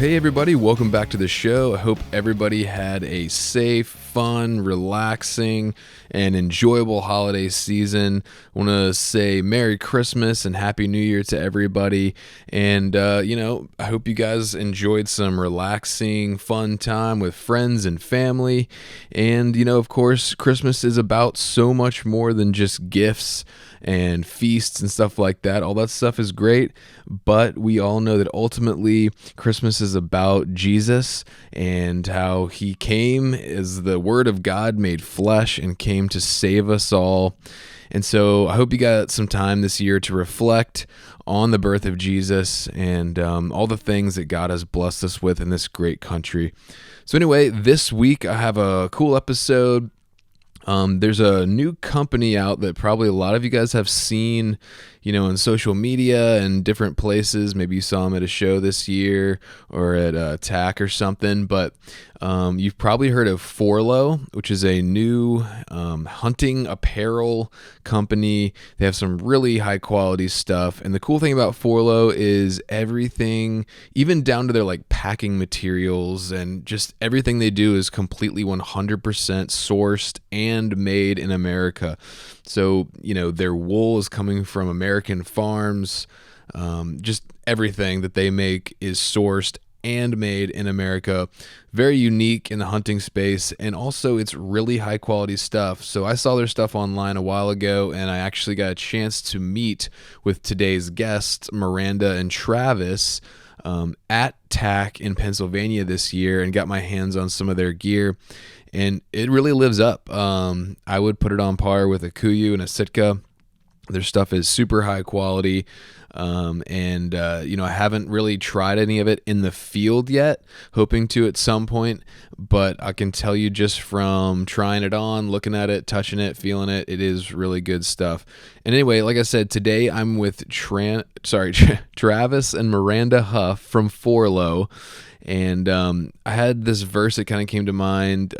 Hey everybody, welcome back to the show. I hope everybody had a safe, fun, relaxing, and enjoyable holiday season. I want to say Merry Christmas and Happy New Year to everybody. And, I hope you guys enjoyed some relaxing, fun time with friends and family. And, of course, Christmas is about so much more than just gifts and feasts and stuff like that. All that stuff is great, but we all know that ultimately Christmas is about Jesus and how he came as the Word of God made flesh and came to save us all. And so I hope you got some time this year to reflect on the birth of Jesus and all the things that God has blessed us with in this great country. So anyway, this week I have a cool episode. There's a new company out that probably a lot of you guys have seen, in social media and different places. Maybe you saw them at a show this year or at a TAC or something, but you've probably heard of FORLOH, which is a new hunting apparel company. They have some really high quality stuff. And the cool thing about FORLOH is everything, even down to their packing materials and just everything they do is completely 100% sourced and made in America. So, their wool is coming from American farms. Just everything that they make is sourced and made in America. Very unique in the hunting space, and also it's really high quality stuff. So I saw their stuff online a while ago, and I actually got a chance to meet with today's guests, Maranda and Travis, at TAC in Pennsylvania this year, and got my hands on some of their gear. And it really lives up. I would put it on par with a Kuiu and a Sitka. Their stuff is super high quality. I haven't really tried any of it in the field yet, hoping to at some point, but I can tell you just from trying it on, looking at it, touching it, feeling it, it is really good stuff. And anyway, like I said, today I'm with Travis and Maranda Hough from FORLOH. And I had this verse that kind of came to mind.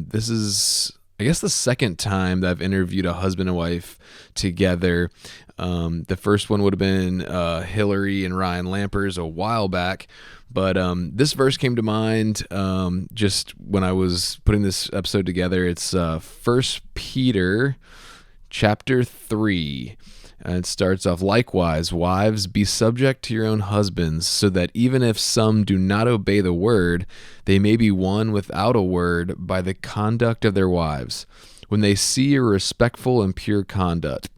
This is, I guess, the second time that I've interviewed a husband and wife together. The first one would have been Hillary and Ryan Lampers a while back. But this verse came to mind just when I was putting this episode together. It's 1 Peter chapter 3. And it starts off, "Likewise, wives, be subject to your own husbands, so that even if some do not obey the word, they may be won without a word by the conduct of their wives, when they see your respectful and pure conduct.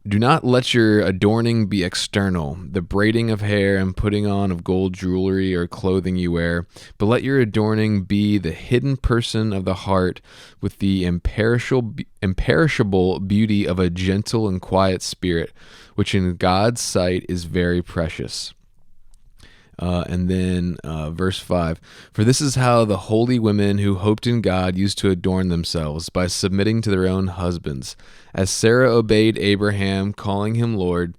Do not let your adorning be external, the braiding of hair and putting on of gold jewelry or clothing you wear, but let your adorning be the hidden person of the heart with the imperishable beauty of a gentle and quiet spirit, which in God's sight is very precious." And then verse 5, "For this is how the holy women who hoped in God used to adorn themselves, by submitting to their own husbands, as Sarah obeyed Abraham, calling him Lord,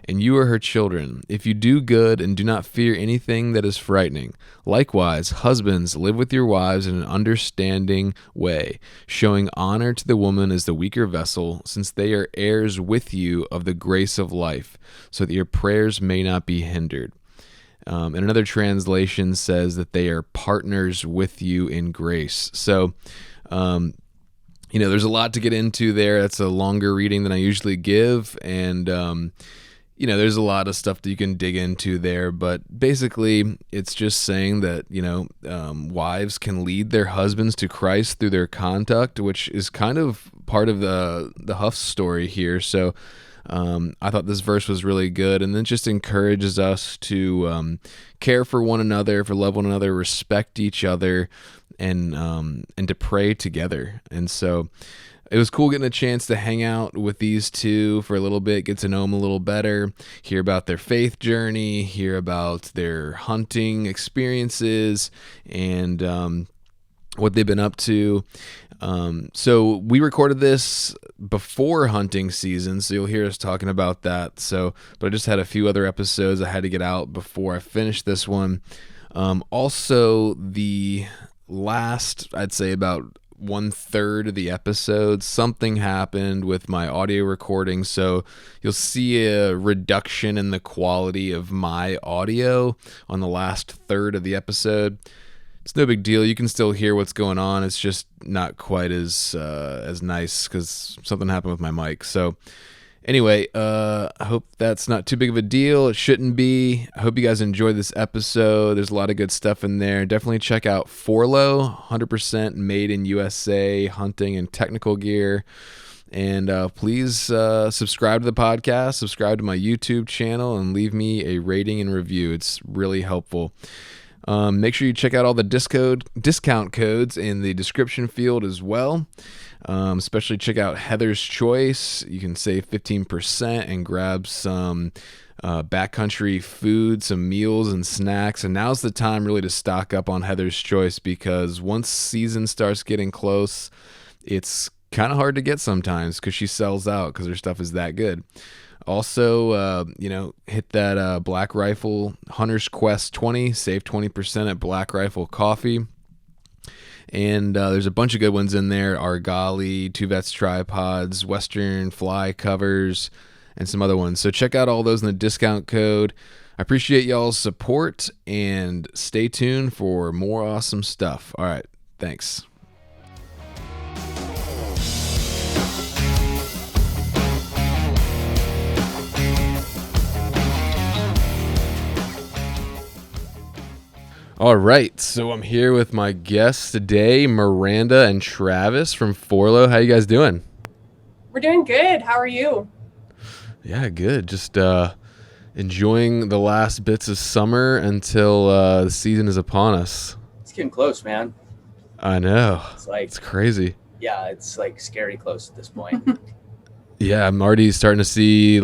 and you are her children, if you do good and do not fear anything that is frightening. Likewise, husbands, live with your wives in an understanding way, showing honor to the woman as the weaker vessel, since they are heirs with you of the grace of life, so that your prayers may not be hindered." And another translation says that they are partners with you in grace. So, there's a lot to get into there. That's a longer reading than I usually give. And, there's a lot of stuff that you can dig into there. But basically, it's just saying that, wives can lead their husbands to Christ through their conduct, which is kind of part of the Huff story here. So, I thought this verse was really good, and then just encourages us to care for one another, for love one another, respect each other, and to pray together. And so it was cool getting a chance to hang out with these two for a little bit, get to know them a little better, hear about their faith journey, hear about their hunting experiences, and what they've been up to. So we recorded this before hunting season, so you'll hear us talking about that. But I just had a few other episodes I had to get out before I finished this one. Also, the last, I'd say about 1/3 of the episode. Something happened with my audio recording, so you'll see a reduction in the quality of my audio on the last third of the episode. It's no big deal. You can still hear what's going on. It's just not quite as nice because something happened with my mic. So anyway, I hope that's not too big of a deal. It shouldn't be. I hope you guys enjoyed this episode. There's a lot of good stuff in there. Definitely check out FORLOH, 100% made in USA hunting and technical gear. And please subscribe to the podcast, subscribe to my YouTube channel, and leave me a rating and review. It's really helpful. Make sure you check out all the discount codes in the description field as well. Especially check out Heather's Choice. You can save 15% and grab some backcountry food, some meals and snacks. And now's the time really to stock up on Heather's Choice, because once season starts getting close, it's kind of hard to get sometimes because she sells out because her stuff is that good. Also, hit that Black Rifle Hunter's Quest 20, save 20% at Black Rifle Coffee. And there's a bunch of good ones in there: Argali, Two Vets tripods, Western fly covers, and some other ones. So check out all those in the discount code. I appreciate y'all's support, and stay tuned for more awesome stuff. All right, thanks. All right, so I'm here with my guests today, Maranda and Travis from FORLOH. How you guys doing? We're doing good. How are you? Yeah, good. Just enjoying the last bits of summer until the season is upon us. It's getting close, man. I know. It's crazy. Yeah, it's like scary close at this point. Yeah, I'm already starting to see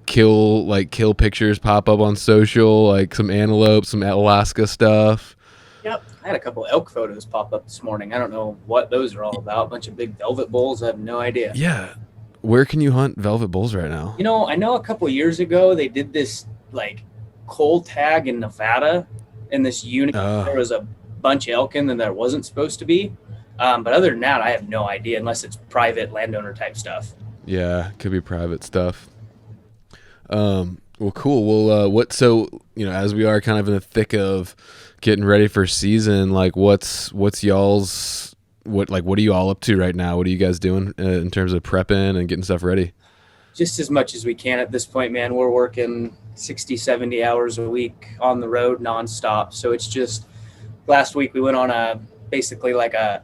kill pictures pop up on social, like some antelope, some Alaska stuff. Yep. I had a couple elk photos pop up this morning. I don't know what those are all about. A bunch of big velvet bulls. I have no idea. Yeah. Where can you hunt velvet bulls right now? I know a couple years ago they did this like cold tag in Nevada, in this unit. There was a bunch of elk in there that wasn't supposed to be. But other than that, I have no idea unless it's private landowner type stuff. Yeah, could be private stuff. Well, cool. Well, as we are kind of in the thick of getting ready for season, like what's y'all's, what are you all up to right now? What are you guys doing in terms of prepping and getting stuff ready? Just as much as we can at this point, man. We're working 60, 70 hours a week on the road nonstop. So it's just, last week we went on basically like a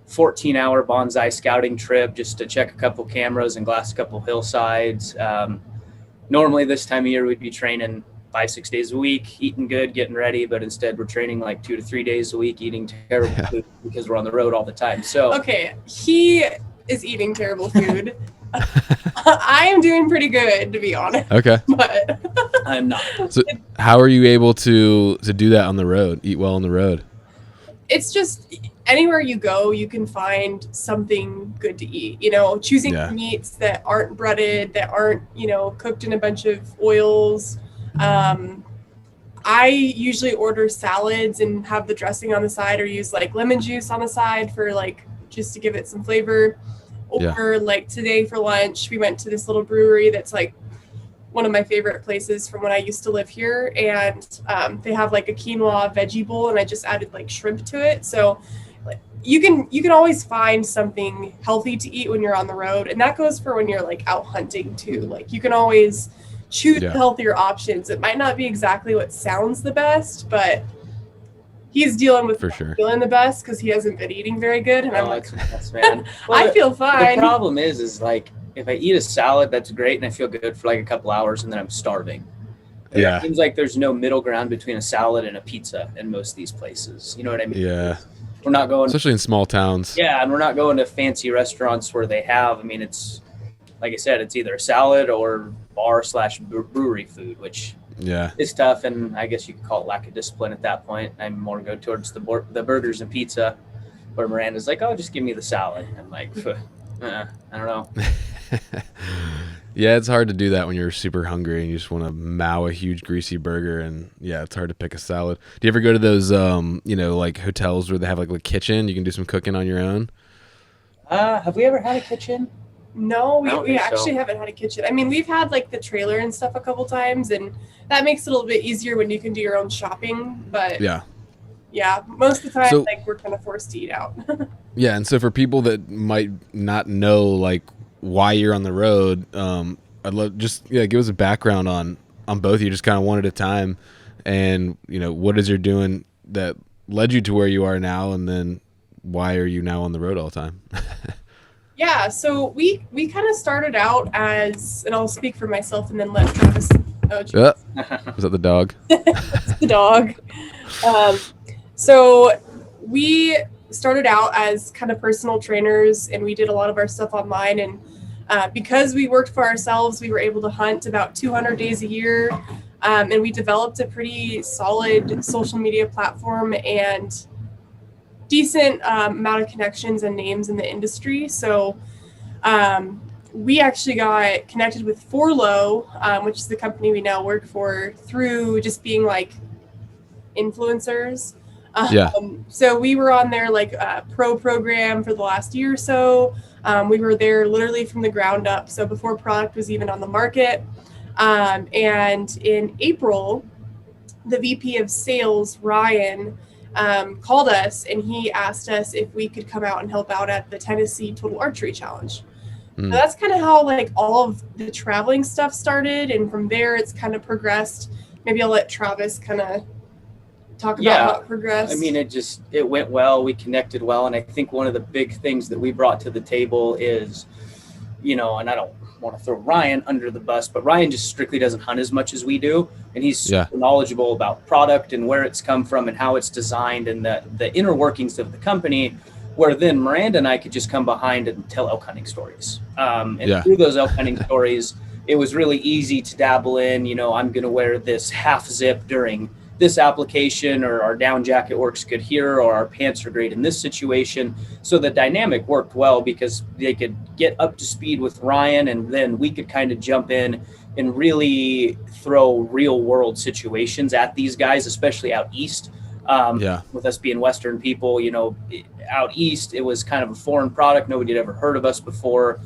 14-hour bonsai scouting trip just to check a couple cameras and glass a couple hillsides. Normally this time of year we'd be training 5-6 days a week, eating good, getting ready, but instead we're training like 2 to 3 days a week, eating terrible food because we're on the road all the time. So okay, he is eating terrible food. I am doing pretty good, to be honest. Okay. But I'm not. So how are you able to do that on the road, eat well on the road? It's just anywhere you go, you can find something good to eat. Choosing meats that aren't breaded, that aren't, cooked in a bunch of oils. I usually order salads and have the dressing on the side, or use like lemon juice on the side for like just to give it some flavor. Or like today for lunch, we went to this little brewery that's like one of my favorite places from when I used to live here, and they have like a quinoa veggie bowl, and I just added like shrimp to it. So like, you can always find something healthy to eat when you're on the road, and that goes for when you're like out hunting too. Like you can always choose healthier options. It might not be exactly what sounds the best, but he's dealing with feeling the best because he hasn't been eating very good, and I'm like, man. Well, I feel fine. The problem is like, if I eat a salad, that's great, and I feel good for like a couple hours, and then I'm starving. Yeah. It seems like there's no middle ground between a salad and a pizza in most of these places. You know what I mean? Yeah. We're not going, especially in small towns. Yeah, and we're not going to fancy restaurants where they have, it's, like I said, it's either a salad or bar/brewery food, which is tough, and I guess you could call it lack of discipline at that point. I'm more go towards the burgers and pizza, where Miranda's like, oh, just give me the salad. I'm like, I don't know. Yeah, it's hard to do that when you're super hungry and you just want to mow a huge greasy burger, and yeah, it's hard to pick a salad. Do you ever go to those like hotels where they have like a kitchen, you can do some cooking on your own? Have we ever had a kitchen? No, I don't we think actually so. haven't had a kitchen. I mean, we've had like the trailer and stuff a couple times, and that makes it a little bit easier when you can do your own shopping. But Yeah. yeah, most of the time, So like we're kind of forced to eat out. yeah, and so for people that might not know like why you're on the road, I'd love just give us a background on both of you, just kind of one at a time, and what is you're doing that led you to where you are now, and then why are you now on the road all the time? Yeah, so we kind of started out as, and I'll speak for myself and then let Travis. Oh, geez. Was that the dog? It's the dog. Um, so we started out as kind of personal trainers, and we did a lot of our stuff online. And because we worked for ourselves, we were able to hunt about 200 days a year, and we developed a pretty solid social media platform and decent amount of connections and names in the industry. So we actually got connected with FORLOH, which is the company we now work for, through just being like influencers. Yeah. So we were on their like pro program for the last year or so. We were there literally from the ground up, so before product was even on the market. And in April, the VP of sales, Ryan, called us, and he asked us if we could come out and help out at the Tennessee Total Archery Challenge. So that's kind of how like all of the traveling stuff started, and from there it's kind of progressed. Maybe I'll let Travis kind of talk about how it progressed. I mean, it went well. We connected well, and I think one of the big things that we brought to the table is, and I don't want to throw Ryan under the bus, but Ryan just strictly doesn't hunt as much as we do, and he's super knowledgeable about product and where it's come from and how it's designed and the inner workings of the company, where then Miranda and I could just come behind and tell elk hunting stories. Through those elk hunting stories, it was really easy to dabble in, I'm going to wear this half zip during this application, or our down jacket works good here, or our pants are great in this situation. So the dynamic worked well because they could get up to speed with Ryan, and then we could kind of jump in and really throw real world situations at these guys, especially out east. With us being Western people, out east, it was kind of a foreign product. Nobody had ever heard of us before.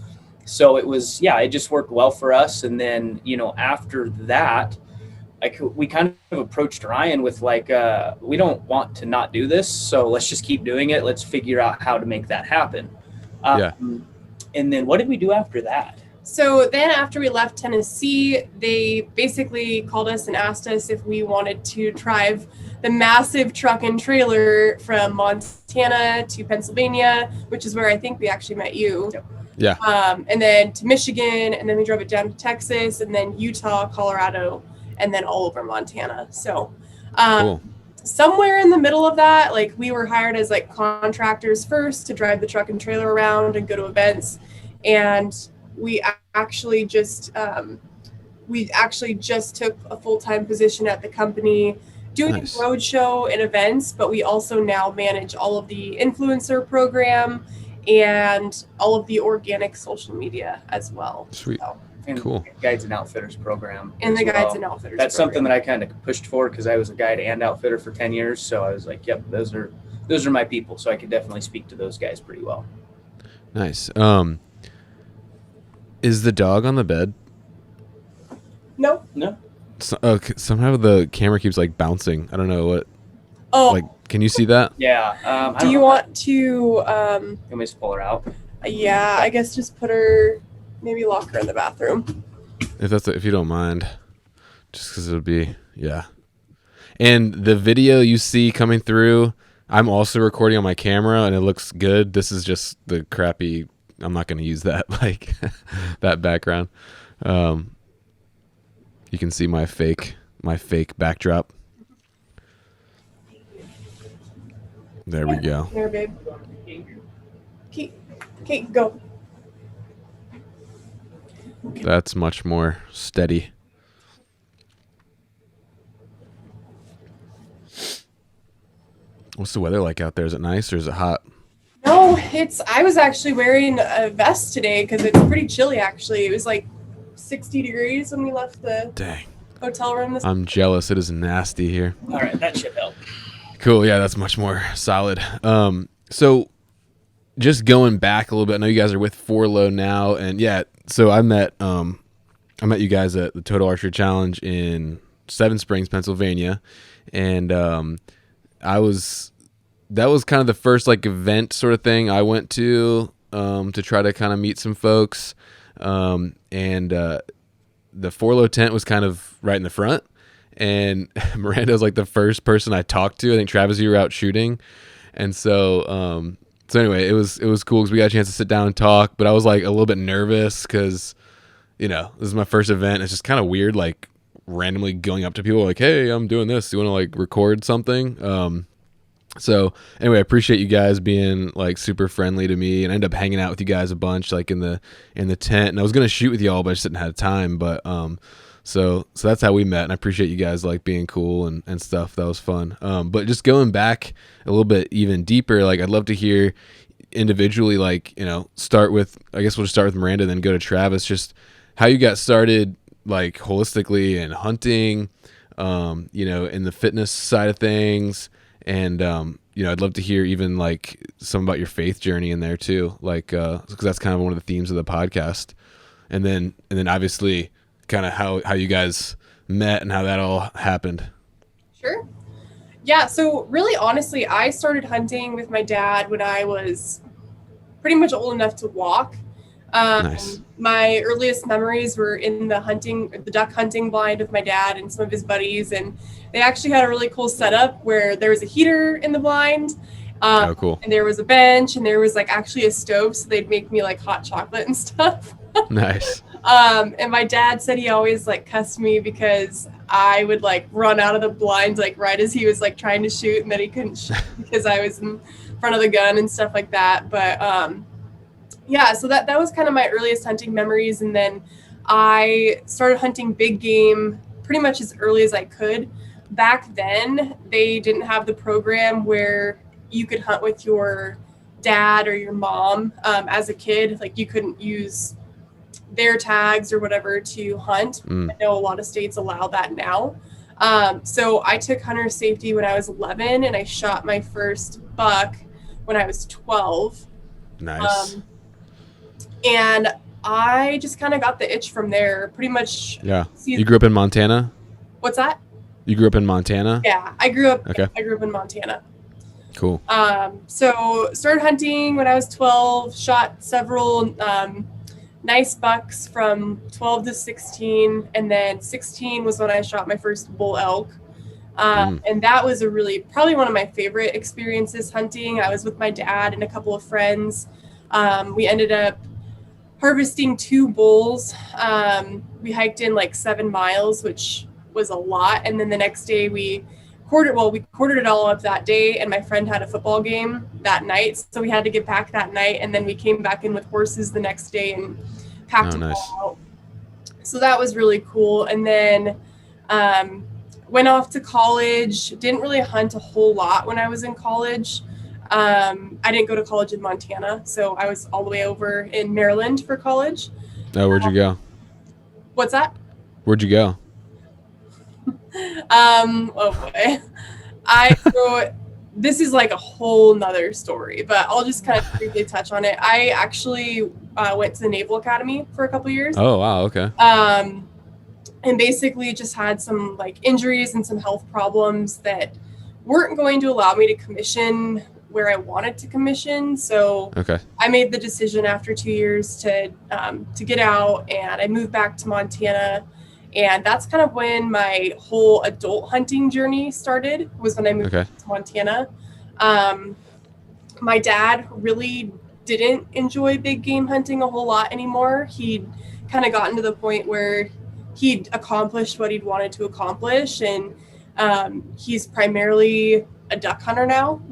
So it was, it just worked well for us. And then, after that, we kind of approached Ryan with we don't want to not do this, so let's just keep doing it. Let's figure out how to make that happen. And then what did we do after that? So then after we left Tennessee, they basically called us and asked us if we wanted to drive the massive truck and trailer from Montana to Pennsylvania, which is where I think we actually met you. Yep. Yeah. And then to Michigan, and then we drove it down to Texas, and then Utah, Colorado, and then all over Montana. So Cool. Somewhere in the middle of that, like we were hired as like contractors first to drive the truck and trailer around and go to events. And we actually just took a full-time position at the company doing roadshow and events, but we also now manage all of the influencer program and all of the organic social media as well. Sweet. So. And cool. Guides and Outfitters program. And the Guides and Outfitters That's program. something that I kind of pushed for because I was a guide and outfitter for 10 years. So I was like, yep, those are my people. So I could definitely speak to those guys pretty well. Nice. Is the dog on the bed? No. Somehow the camera keeps like bouncing. I don't know what. Oh. Like, can you see that? Yeah. Do you want to? You want me to pull her out? Yeah, I guess just put her. Maybe lock her in the bathroom. If you don't mind, just because it'll be And the video you see coming through, I'm also recording on my camera, and it looks good. This is just the crappy. I'm not going to use that like that background. You can see my fake backdrop. There we go. There, babe. Okay, go. That's much more steady. What's the weather like out there? Is it nice or is it hot? No, I was actually wearing a vest today because it's pretty chilly actually. It was like 60 degrees when we left the Dang. hotel room. I'm jealous. It is nasty here. All right, that should help. Cool. Yeah, that's much more solid. So just going back a little bit, I know you guys are with FORLOH now, and yeah, so I met you guys at the Total Archery Challenge in Seven Springs, Pennsylvania, and that was kind of the first like event sort of thing I went to try to kind of meet some folks, and the FORLOH tent was kind of right in the front, and Miranda was like the first person I talked to. I think Travis, you were out shooting, and so anyway, it was cool because we got a chance to sit down and talk, but I was like a little bit nervous because, this is my first event. It's just kind of weird, like randomly going up to people like, hey, I'm doing this. You want to like record something? So anyway, I appreciate you guys being like super friendly to me, and I ended up hanging out with you guys a bunch, like in the tent. And I was gonna shoot with y'all, but I just didn't have time. But so that's how we met, and I appreciate you guys like being cool and stuff. That was fun. But just going back a little bit even deeper, like I'd love to hear individually, like start with, I guess we'll just start with Miranda, then go to Travis. Just how you got started, like holistically in hunting, in the fitness side of things. And, I'd love to hear even like some about your faith journey in there too, like, cause that's kind of one of the themes of the podcast. And then obviously kind of how you guys met and how that all happened. Sure. Yeah. So really, honestly, I started hunting with my dad when I was pretty much old enough to walk. Nice. My earliest memories were in the duck hunting blind with my dad and some of his buddies, and they actually had a really cool setup where there was a heater in the blind. Oh, cool. And there was a bench, and there was like actually a stove, so they'd make me like hot chocolate and stuff. Nice. And my dad said he always like cussed me because I would like run out of the blinds like right as he was like trying to shoot, and then he couldn't shoot because I was in front of the gun and stuff like that. But yeah, so that was kind of my earliest hunting memories. And then I started hunting big game pretty much as early as I could. Back then, they didn't have the program where you could hunt with your dad or your mom as a kid. Like you couldn't use their tags or whatever to hunt. I know a lot of states allow that now. So I took hunter safety when I was 11, and I shot my first buck when I was 12. Nice. And I just kind of got the itch from there, pretty much. Yeah. You grew up in Montana? What's that? You grew up in Montana? Yeah, I grew up. Okay. I grew up in Montana. Cool. So started hunting when I was 12. Shot several nice bucks from 12 to 16, and then 16 was when I shot my first bull elk. And that was probably one of my favorite experiences hunting. I was with my dad and a couple of friends. We ended up harvesting 2 bulls. We hiked in like 7 miles, which was a lot. And then the next day we quartered it all up that day, and my friend had a football game that night. So we had to get back that night, and then we came back in with horses the next day and packed them all out. So that was really cool. And then went off to college. Didn't really hunt a whole lot when I was in college. I didn't go to college in Montana, so I was all the way over in Maryland for college. Oh, where'd you go? What's that? Where'd you go? Oh boy. So this is like a whole nother story, but I'll just kind of briefly touch on it. I actually went to the Naval Academy for a couple years. Oh, wow. Okay. And basically just had some like injuries and some health problems that weren't going to allow me to commission where I wanted to commission. So okay. I made the decision after 2 years to get out, and I moved back to Montana. And that's kind of when my whole adult hunting journey started, was when I moved to Montana. My dad really didn't enjoy big game hunting a whole lot anymore. He'd kind of gotten to the point where he'd accomplished what he'd wanted to accomplish. And he's primarily a duck hunter now.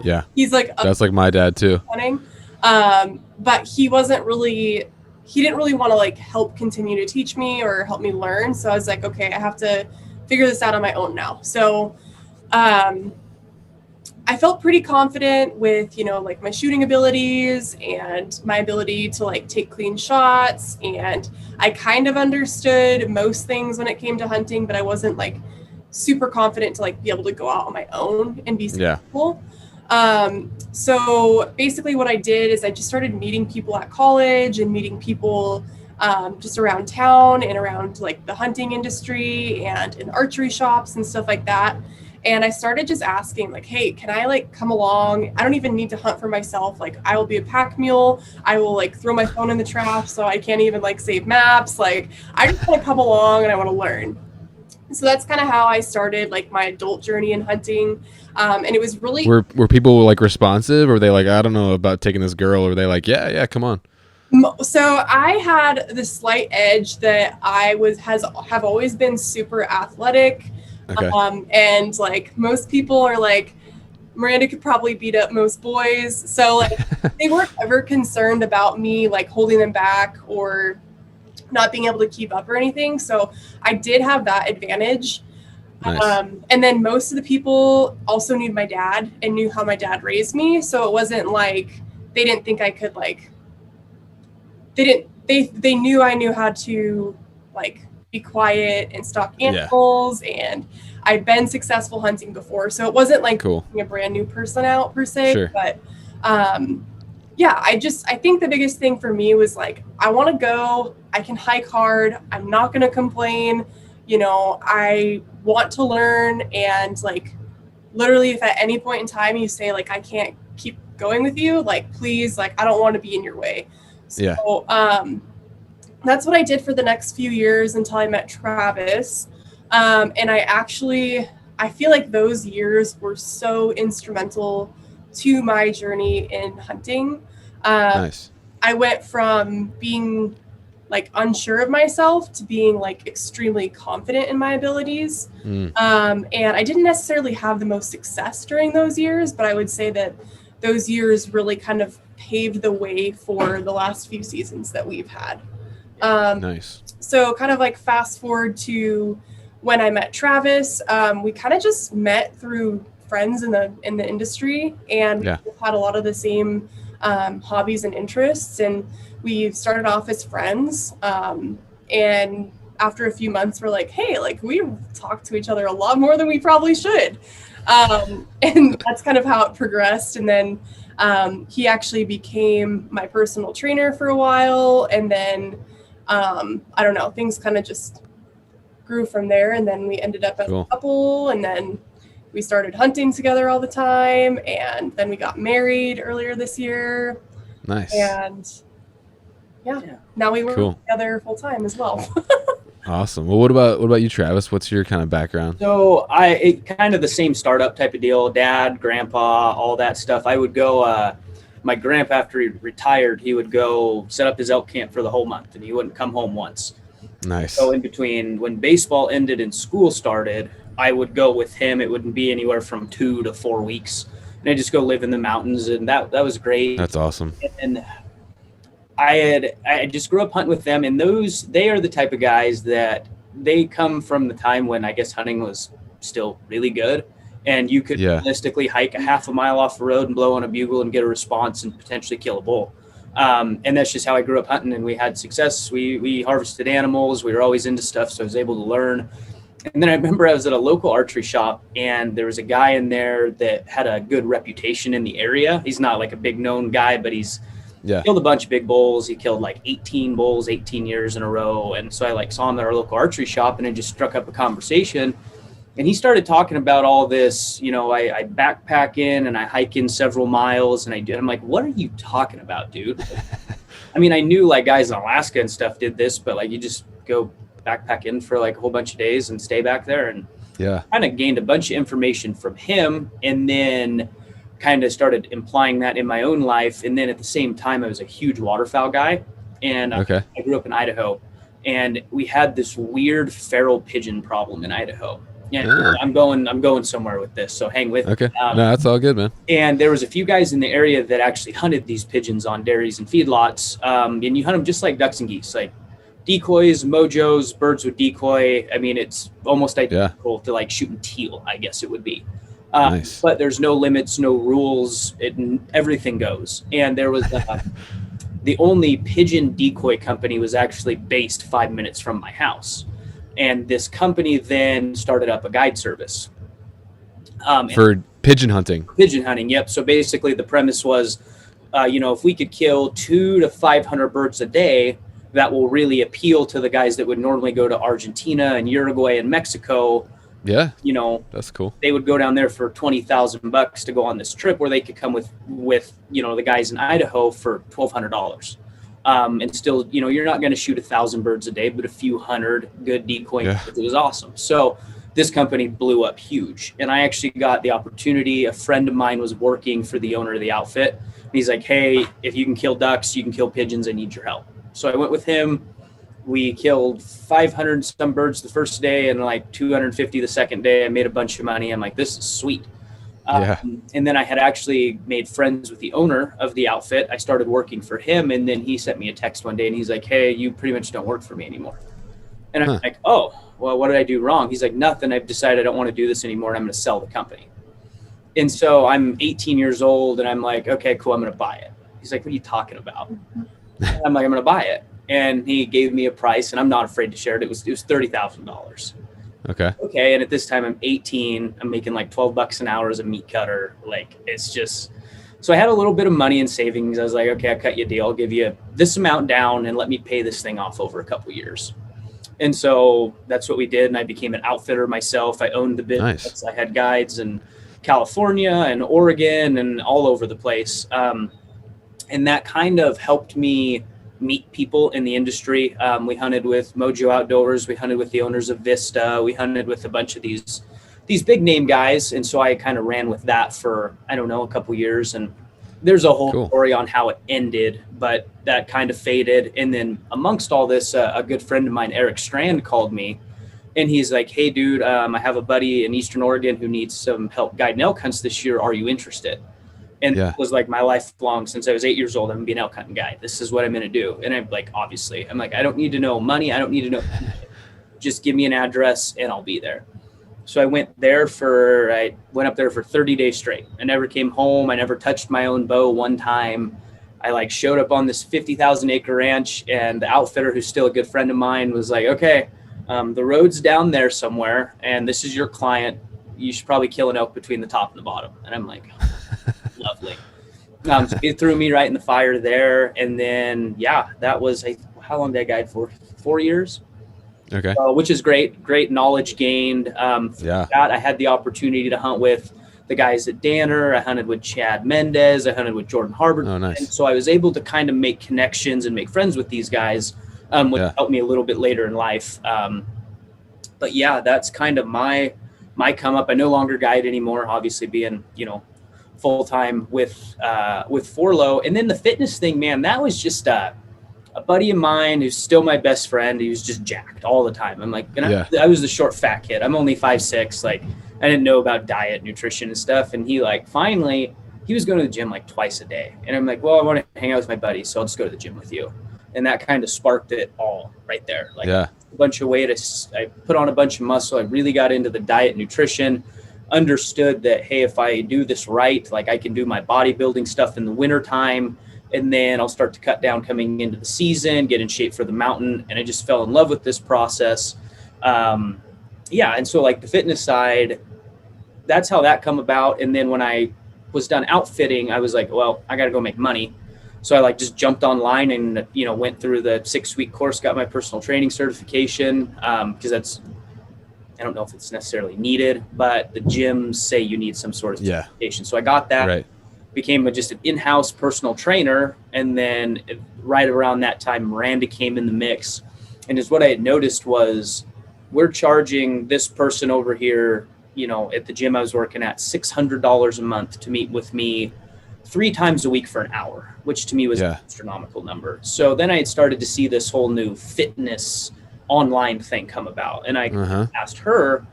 Yeah. He's like, that's like my dad too. Hunting. But he didn't really want to like help continue to teach me or help me learn. So I was like, okay, I have to figure this out on my own now. So I I felt pretty confident with, like my shooting abilities and my ability to like take clean shots. And I kind of understood most things when it came to hunting, but I wasn't like super confident to like be able to go out on my own and be successful. So basically what I did is I just started meeting people at college and meeting people just around town and around like the hunting industry and in archery shops and stuff like that. And I started just asking like, hey, can I like come along? I don't even need to hunt for myself. Like I will be a pack mule. I will like throw my phone in the trash so I can't even like save maps. Like I just want to come along and I want to learn. So that's kind of how I started like my adult journey in hunting. And it was really... Were people like responsive, or were they like, I don't know about taking this girl, or were they like, yeah, come on? So I had the slight edge that have always been super athletic. Okay. And like most people are like, Miranda could probably beat up most boys. So like they weren't ever concerned about me like holding them back or not being able to keep up or anything. So I did have that advantage. Nice. And then most of the people also knew my dad and knew how my dad raised me. So it wasn't like they didn't think I could like, they knew I knew how to like be quiet and stalk animals, and I've been successful hunting before. So it wasn't like being a brand new person out per se, Sure. But I think the biggest thing for me was like, I want to go, I can hike hard. I'm not going to complain. I want to learn. And like, literally if at any point in time you say like, I can't keep going with you, like, please, like, I don't want to be in your way. So, that's what I did for the next few years until I met Travis. And I feel like those years were so instrumental to my journey in hunting. Nice. I went from being like unsure of myself to being like extremely confident in my abilities. And I didn't necessarily have the most success during those years, but I would say that those years really kind of paved the way for the last few seasons that we've had. Nice. So kind of like fast forward to when I met Travis, we kind of just met through friends in the industry, and we had a lot of the same hobbies and interests, and we started off as friends. And after a few months, we're like, hey, like we talk to each other a lot more than we probably should. And that's kind of how it progressed. And then he actually became my personal trainer for a while, and then I don't know, things kind of just grew from there, and then we ended up as a couple, and then we started hunting together all the time, and then we got married earlier this year. Nice. And now we work together full time as well. Awesome. Well, what about you, Travis? What's your kind of background? So it kind of the same startup type of deal. Dad, grandpa, all that stuff. I would go. My grandpa, after he retired, he would go set up his elk camp for the whole month, and he wouldn't come home once. Nice. So in between, when baseball ended and school started, I would go with him. It wouldn't be anywhere from 2 to 4 weeks, and I'd just go live in the mountains, and that was great. That's awesome. And I just grew up hunting with them, and they are the type of guys that they come from the time when I guess hunting was still really good, and you could realistically hike a half a mile off the road and blow on a bugle and get a response and potentially kill a bull. And that's just how I grew up hunting, and we had success. We harvested animals. We were always into stuff, so I was able to learn. And then I remember I was at a local archery shop, and there was a guy in there that had a good reputation in the area. He's not like a big known guy, but he's killed a bunch of big bulls. He killed like 18 bulls, 18 years in a row. And so I saw him at our local archery shop, and it just struck up a conversation. And he started talking about all this, I backpack in and I hike in several miles, and I'm like, what are you talking about, dude? I mean, I knew like guys in Alaska and stuff did this, but like you just go backpack in for like a whole bunch of days and stay back there. And kind of gained a bunch of information from him, and then kind of started implying that in my own life. And then at the same time, I was a huge waterfowl guy, and I grew up in Idaho, and we had this weird feral pigeon problem in Idaho. Yeah, I'm going somewhere with this, so hang with me. No, that's all good, man. And there was a few guys in the area that actually hunted these pigeons on dairies and feedlots, and you hunt them just like ducks and geese, like decoys, mojos, birds with decoy. I mean, it's almost identical to like shooting teal, I guess it would be. Nice. But there's no limits, no rules. Everything goes. And there was the only pigeon decoy company was actually based 5 minutes from my house. And this company then started up a guide service. For pigeon hunting. Pigeon hunting, yep. So basically the premise was, if we could kill 200 to 500 birds a day, that will really appeal to the guys that would normally go to Argentina and Uruguay and Mexico. Yeah. That's cool. They would go down there for $20,000 to go on this trip, where they could come with the guys in Idaho for $1,200. And still, you're not going to shoot 1,000 birds a day, but a few hundred good decoy. Yeah. It was awesome. So this company blew up huge. And I actually got the opportunity. A friend of mine was working for the owner of the outfit. And he's like, hey, if you can kill ducks, you can kill pigeons. I need your help. So I went with him. We killed 500 some birds the first day and like 250 the second day. I made a bunch of money. I'm like, this is sweet. And then I had actually made friends with the owner of the outfit. I started working for him. And then he sent me a text one day and he's like, hey, you pretty much don't work for me anymore. And I'm like, oh, well, what did I do wrong? He's like, nothing. I've decided I don't want to do this anymore. And I'm going to sell the company. And so I'm 18 years old and I'm like, okay, cool. I'm going to buy it. He's like, what are you talking about? And I'm like, I'm going to buy it. And he gave me a price and I'm not afraid to share it. It was $30,000. Okay. And at this time I'm 18, I'm making like $12 an hour as a meat cutter. Like, it's just, so I had a little bit of money in savings. I was like, okay, I'll cut you a deal. I'll give you this amount down and let me pay this thing off over a couple years. And so that's what we did. And I became an outfitter myself. I owned the business. Nice. I had guides in California and Oregon and all over the place. And that kind of helped me meet people in the industry. We hunted with Mojo Outdoors. We hunted with the owners of Vista. We hunted with a bunch of these big name guys. And so I kind of ran with that for, I don't know, a couple years. And there's a whole story on how it ended, but that kind of faded. And then amongst all this, a good friend of mine, Eric Strand, called me and he's like, hey dude, I have a buddy in Eastern Oregon who needs some help guiding elk hunts this year. Are you interested? And it was like my lifelong, since I was 8 years old, I'm going to be an elk hunting guide. This is what I'm going to do. And I'm like, obviously, I'm like, I don't need to know money. I don't need to know. Just give me an address and I'll be there. So I went up there for 30 days straight. I never came home. I never touched my own bow one time. I showed up on this 50,000 acre ranch and the outfitter, who's still a good friend of mine, was like, okay, the road's down there somewhere and this is your client. You should probably kill an elk between the top and the bottom. And I'm like, lovely. So it threw me right in the fire there. And then, that was, how long did I guide for? 4 years. Okay. Which is great knowledge gained. That I had the opportunity to hunt with the guys at Danner. I hunted with Chad Mendez. I hunted with Jordan Harbert. Oh, nice. And so I was able to kind of make connections and make friends with these guys, which helped me a little bit later in life. But that's kind of my come up. I no longer guide anymore, obviously being, full time with FORLOH. And then the fitness thing, man, that was just a buddy of mine who's still my best friend. He was just jacked all the time. I'm like, I was the short fat kid. I'm only 5'6". Like, I didn't know about diet, nutrition and stuff. And he finally, he was going to the gym like twice a day. And I'm like, well, I want to hang out with my buddies, so I'll just go to the gym with you. And that kind of sparked it all right there. A bunch of weight. I put on a bunch of muscle. I really got into the diet, nutrition, understood that, hey, if I do this right, I can do my bodybuilding stuff in the wintertime, and then I'll start to cut down coming into the season, get in shape for the mountain. And I just fell in love with this process. And so the fitness side, that's how that come about. And then when I was done outfitting, I was like, well, I got to go make money. So I just jumped online and, went through the 6-week course, got my personal training certification, because that's, I don't know if it's necessarily needed, but the gyms say you need some sort of certification. So I got that, became just an in-house personal trainer. And then right around that time, Miranda came in the mix. And what I had noticed was, we're charging this person over here, at the gym I was working at, $600 a month to meet with me 3 times a week for an hour, which to me was an astronomical number. So then I had started to see this whole new fitness online thing come about. And I asked her,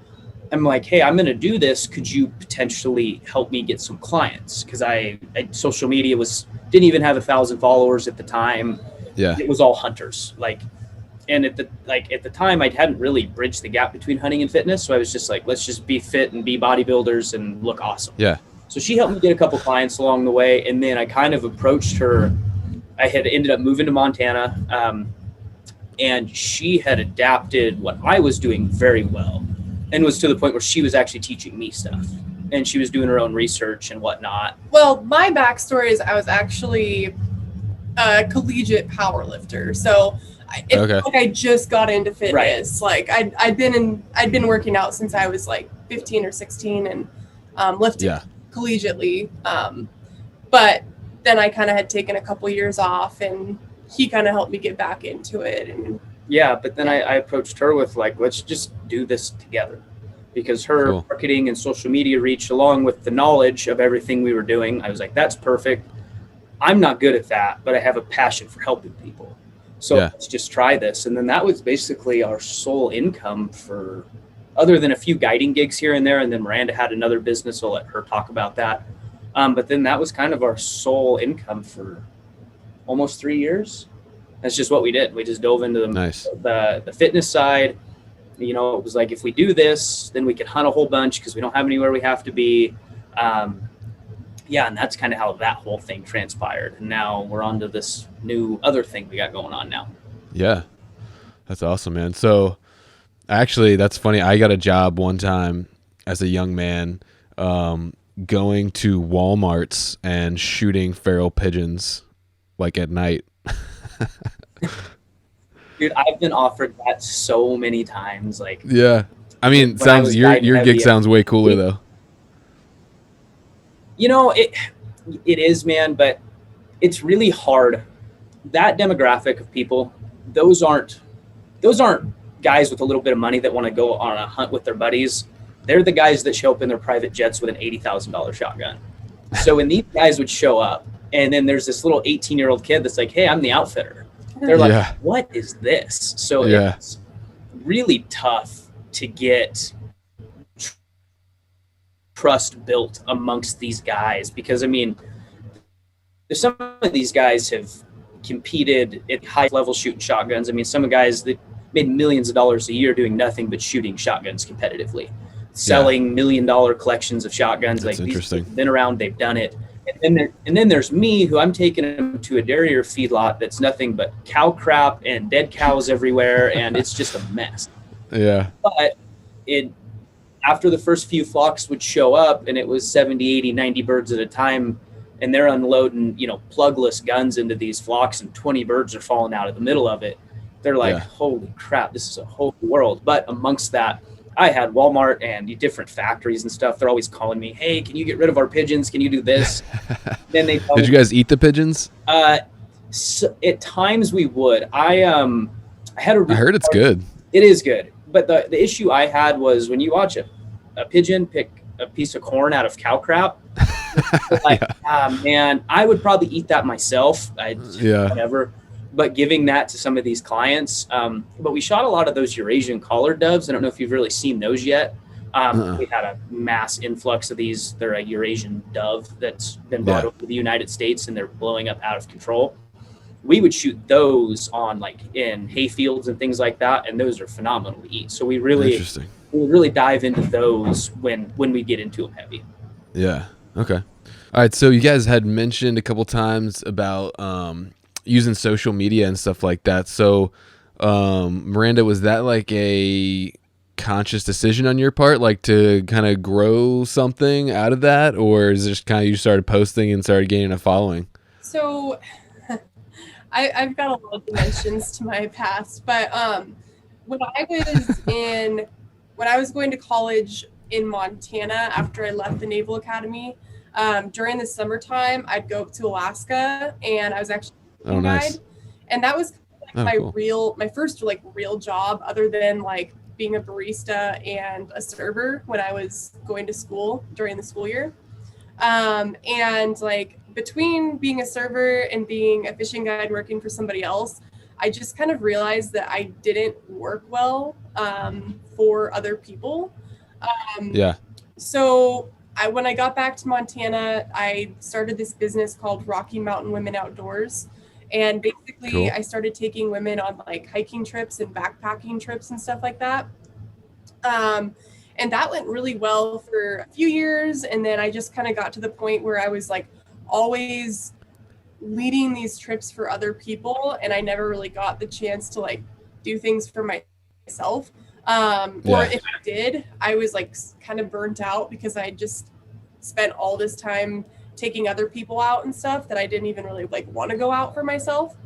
I'm like, hey, I'm going to do this. Could you potentially help me get some clients? Because I social media didn't even have 1,000 followers at the time. Yeah. It was all hunters. And at the time, I hadn't really bridged the gap between hunting and fitness. So I was just like, let's just be fit and be bodybuilders and look awesome. Yeah. So she helped me get a couple clients along the way. And then I kind of approached her. I had ended up moving to Montana, and she had adapted what I was doing very well, and was to the point where she was actually teaching me stuff, and she was doing her own research and whatnot. Well, my backstory is I was actually a collegiate power lifter. So I just got into fitness. Right. Like I'd been working out since I was like 15 or 16 and lifted collegiately. But then I kind of had taken a couple years off, and he kind of helped me get back into it. And but then I approached her with like, let's just do this together, because her marketing and social media reach, along with the knowledge of everything we were doing, I was like, that's perfect. I'm not good at that, but I have a passion for helping people. So let's just try this. And then that was basically our sole income for, other than a few guiding gigs here and there. And then Miranda had another business. I'll let her talk about that. But then that was kind of our sole income for almost 3 years. That's just what we did. We just dove into the fitness side. You know, it was like, if we do this, then we can hunt a whole bunch because we don't have anywhere we have to be. And that's kind of how that whole thing transpired. And now we're on to this new other thing we got going on now. Yeah. That's awesome, man. So actually, that's funny. I got a job one time as a young man, going to Walmarts and shooting feral pigeons like at night. Dude, I've been offered that so many times. Like, yeah. I mean, sounds your gig sounds way cooler though. You know, it is, man, but it's really hard. That demographic of people, those aren't guys with a little bit of money that want to go on a hunt with their buddies. They're the guys that show up in their private jets with an $80,000 shotgun. So when these guys would show up, and then there's this little 18-year-old kid that's like, hey, I'm the outfitter. They're like, what is this? So it's really tough to get trust built amongst these guys, because I mean, some of these guys have competed at high level shooting shotguns. I mean, some of the guys that made millions of dollars a year doing nothing but shooting shotguns competitively, selling $1 million collections of shotguns. That's like, interesting. These been around, they've done it. And then there's me, who I'm taking them to a dairy or feedlot that's nothing but cow crap and dead cows everywhere, and it's just a mess. Yeah. But after the first few flocks would show up, and it was 70, 80, 90 birds at a time, and they're unloading, plugless guns into these flocks, and 20 birds are falling out of the middle of it. They're like, holy crap, this is a whole world. But amongst that, I had Walmart and different factories and stuff. They're always calling me, hey, can you get rid of our pigeons? Can you do this? Then they Did you guys eat the pigeons? So at times we would. I heard it's good. It is good. But the issue I had was, when you watch a pigeon pick a piece of corn out of cow crap, like, man, I would probably eat that myself. Whatever. But giving that to some of these clients, but we shot a lot of those Eurasian collared doves. I don't know if you've really seen those yet. We had a mass influx of these. They're a Eurasian dove that's been brought over to the United States, and they're blowing up out of control. We would shoot those on in hay fields and things like that, and those are phenomenal to eat. So we really dive into those when we get into them heavy. Yeah. Okay. All right. So you guys had mentioned a couple times about using social media and stuff like that. So Miranda, was that like a conscious decision on your part, like to kind of grow something out of that, or is it just kind of you started posting and started gaining a following? So I've got a lot of dimensions to my past, but when I was going to college in Montana after I left the Naval Academy, during the summertime, I'd go up to Alaska, and I was actually a guide, and that was my first real job, other than being a barista and a server when I was going to school during the school year. And between being a server and being a fishing guide working for somebody else, I just kind of realized that I didn't work well for other people. So when I got back to Montana, I started this business called Rocky Mountain Women Outdoors. And basically Cool. I started taking women on like hiking trips and backpacking trips and stuff like that. And that went really well for a few years. And then I just kind of got to the point where I was like always leading these trips for other people. And I never really got the chance to like do things for myself. Or if I did, I was like kind of burnt out because I just spent all this time taking other people out and stuff that I didn't even really like want to go out for myself.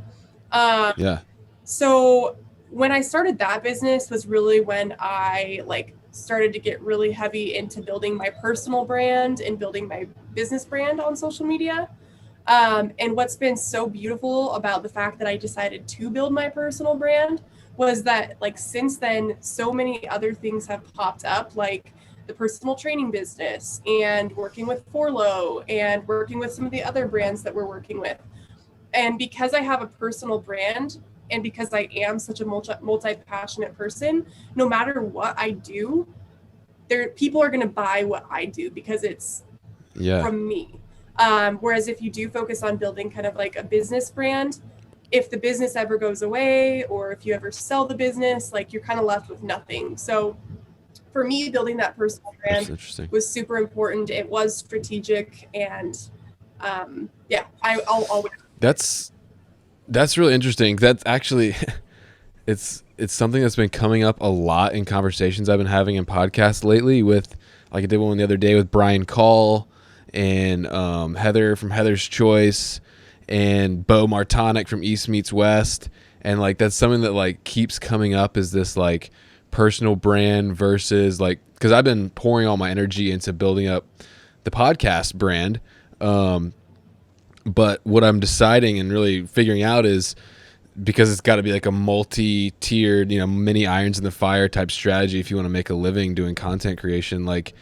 So when I started that business was really when I like started to get really heavy into building my personal brand and building my business brand on social media. And what's been so beautiful about the fact that I decided to build my personal brand was that like since then, so many other things have popped up, like the personal training business and working with FORLOH and working with some of the other brands that we're working with. And because I have a personal brand and because I am such a multi-passionate person, no matter what I do, people are going to buy what I do because it's from me. Whereas if you do focus on building kind of like a business brand, if the business ever goes away or if you ever sell the business, like you're kind of left with nothing. So for me, building that personal brand was super important. It was strategic, and I'll always. That's really interesting. That's actually, it's something that's been coming up a lot in conversations I've been having in podcasts lately. With like I did one the other day with Brian Call and Heather from Heather's Choice and Bo Martonic from East Meets West, and like that's something that like keeps coming up is this like personal brand versus like, because I've been pouring all my energy into building up the podcast brand. But what I'm deciding and really figuring out is, because it's got to be like a multi-tiered, many irons in the fire type strategy if you want to make a living doing content creation. Like,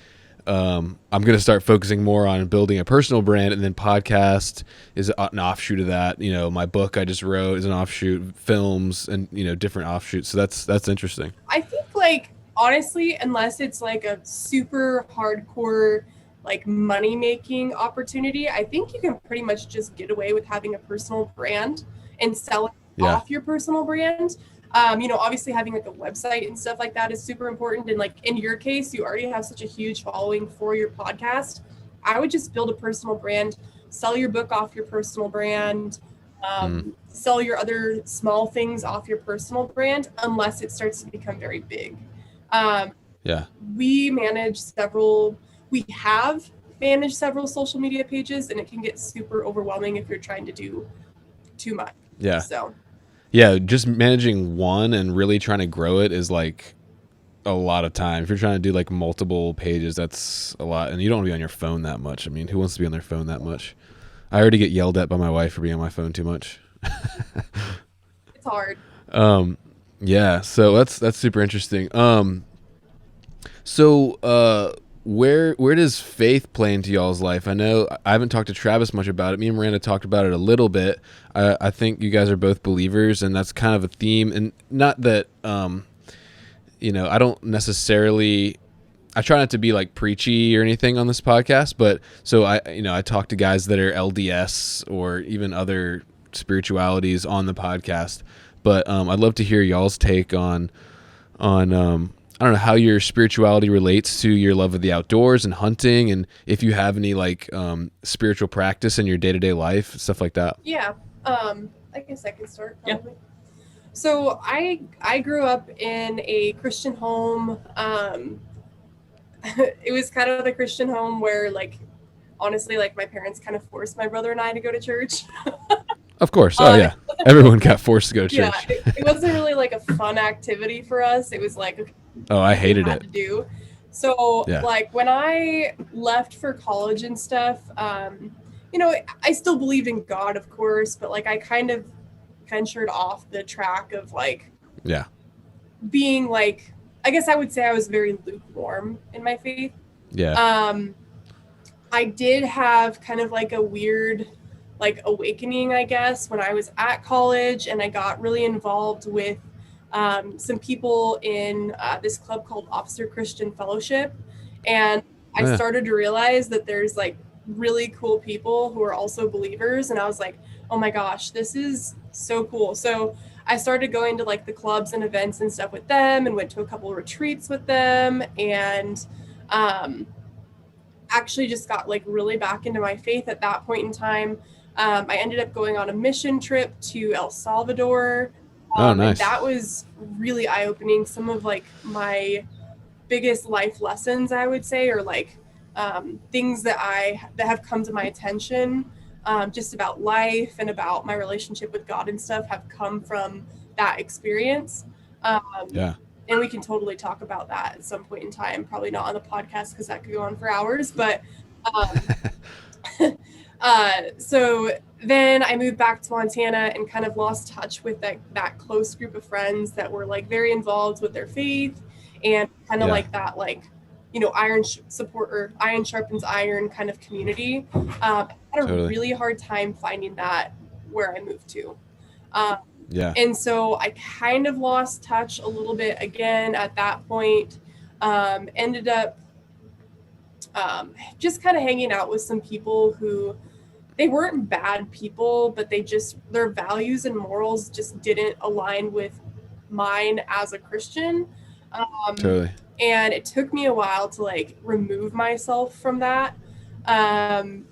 I'm going to start focusing more on building a personal brand, and then podcast is an offshoot of that. My book I just wrote is an offshoot, films and, different offshoots. So that's interesting. I think like, honestly, unless it's like a super hardcore like money making opportunity, I think you can pretty much just get away with having a personal brand and selling off your personal brand. Obviously having like a website and stuff like that is super important. And like in your case, you already have such a huge following for your podcast. I would just build a personal brand, sell your book off your personal brand, sell your other small things off your personal brand, unless it starts to become very big. We have managed several social media pages, and it can get super overwhelming if you're trying to do too much. Just managing one and really trying to grow it is like a lot of time. If you're trying to do like multiple pages, that's a lot, and you don't want to be on your phone that much. I mean, who wants to be on their phone that much? I already get yelled at by my wife for being on my phone too much. It's hard. So that's super interesting. Where does faith play into y'all's life? I know I haven't talked to Travis much about it. Me and Miranda talked about it a little bit. I think you guys are both believers, and that's kind of a theme. And not that, I don't necessarily, I try not to be like preachy or anything on this podcast, but so I talk to guys that are LDS or even other spiritualities on the podcast. But I'd love to hear y'all's take on I don't know how your spirituality relates to your love of the outdoors and hunting, and if you have any like spiritual practice in your day-to-day life, stuff like that. Yeah. I guess I can start probably. Yeah. So I grew up in a Christian home. It was kind of the Christian home where like, honestly, like my parents kind of forced my brother and I to go to church. Of course. Oh yeah. Everyone got forced to go to church. Yeah, it wasn't really like a fun activity for us. It was like, I hated it. To do. So like when I left for college and stuff, I still believed in God, of course, but like I kind of ventured off the track of like, being like, I guess I would say I was very lukewarm in my faith. Yeah. I did have kind of like a weird like awakening, I guess, when I was at college, and I got really involved with some people in this club called Officer Christian Fellowship. And I started to realize that there's like really cool people who are also believers. And I was like, oh my gosh, this is so cool. So I started going to like the clubs and events and stuff with them, and went to a couple of retreats with them, and actually just got like really back into my faith at that point in time. I ended up going on a mission trip to El Salvador. Oh, nice. And that was really eye-opening. Some of like my biggest life lessons, I would say, or like things that have come to my attention, just about life and about my relationship with God and stuff, have come from that experience. Yeah. And we can totally talk about that at some point in time. Probably not on the podcast because that could go on for hours. But so then I moved back to Montana and kind of lost touch with that close group of friends that were like very involved with their faith, and kind of like that, like, you know, iron sharpens iron kind of community. I had a really hard time finding that where I moved to. And so I kind of lost touch a little bit again at that point. Ended up just kind of hanging out with some people who, they weren't bad people, but their values and morals just didn't align with mine as a Christian. And it took me a while to like remove myself from that. And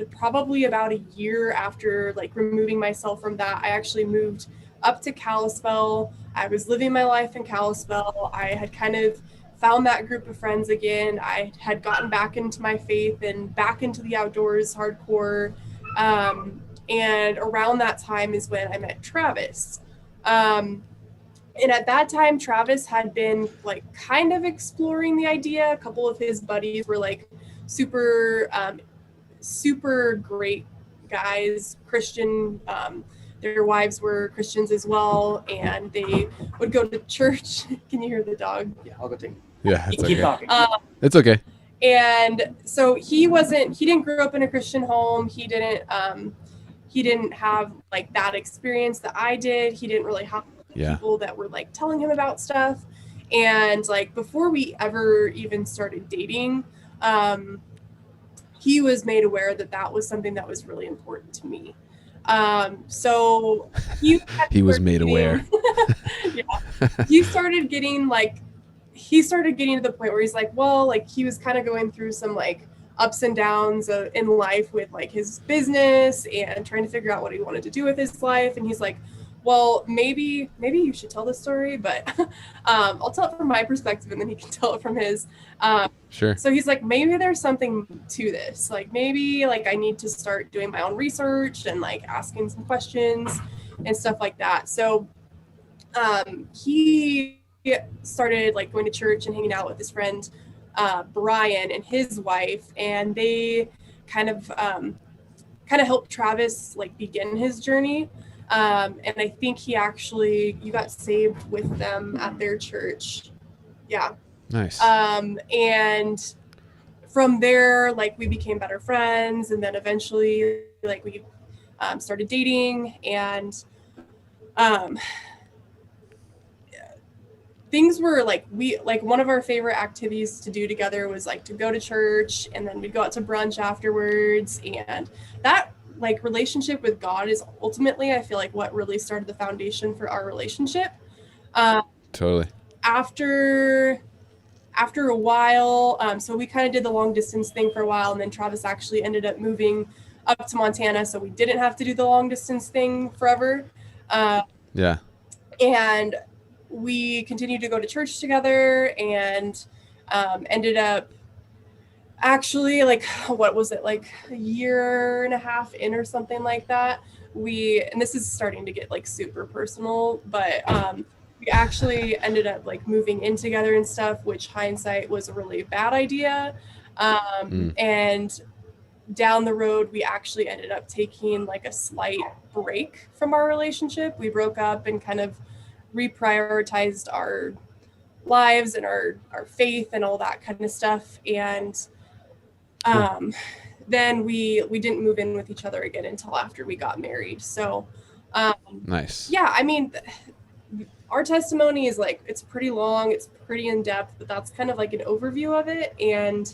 probably about a year after like removing myself from that, I actually moved up to Kalispell. I was living my life in Kalispell. I had kind of found that group of friends again. I had gotten back into my faith and back into the outdoors hardcore. And around that time is when I met Travis. And at that time, Travis had been like kind of exploring the idea. A couple of his buddies were like super great guys, Christian. Their wives were Christians as well, and they would go to church. Can you hear the dog? Yeah, I'll go take. Yeah, it's Keep okay. talking. It's okay. And so he didn't grow up in a Christian home. He didn't have like that experience that I did. He didn't really have people that were like telling him about stuff. And like before we ever even started dating, he was made aware that was something that was really important to me. So he was made aware. He started getting to the point where he's like, well, like he was kind of going through some like ups and downs in life with like his business and trying to figure out what he wanted to do with his life. And he's like, well, maybe you should tell this story, but I'll tell it from my perspective and then he can tell it from his. Sure. So he's like, maybe there's something to this. Like maybe like I need to start doing my own research and like asking some questions and stuff like that. So he started like going to church and hanging out with his friend Brian and his wife, and they kind of helped Travis like begin his journey. And I think you got saved with them at their church. Yeah. Nice. And from there, like we became better friends, and then eventually like we started dating, and things were like, one of our favorite activities to do together was like to go to church, and then we'd go out to brunch afterwards. And that like relationship with God is ultimately, I feel like, what really started the foundation for our relationship. Totally. After a while, so we kind of did the long distance thing for a while, and then Travis actually ended up moving up to Montana, so we didn't have to do the long distance thing forever. And we continued to go to church together, and ended up actually, like, what was it, like a year and a half in or something like that, and this is starting to get like super personal, but we actually ended up like moving in together and stuff, which hindsight was a really bad idea. And down the road, we actually ended up taking like a slight break from our relationship. We broke up and kind of reprioritized our lives and our faith and all that kind of stuff. And then we didn't move in with each other again until after we got married. So nice. Yeah, I mean, our testimony is like, it's pretty long, it's pretty in depth, but that's kind of like an overview of it. And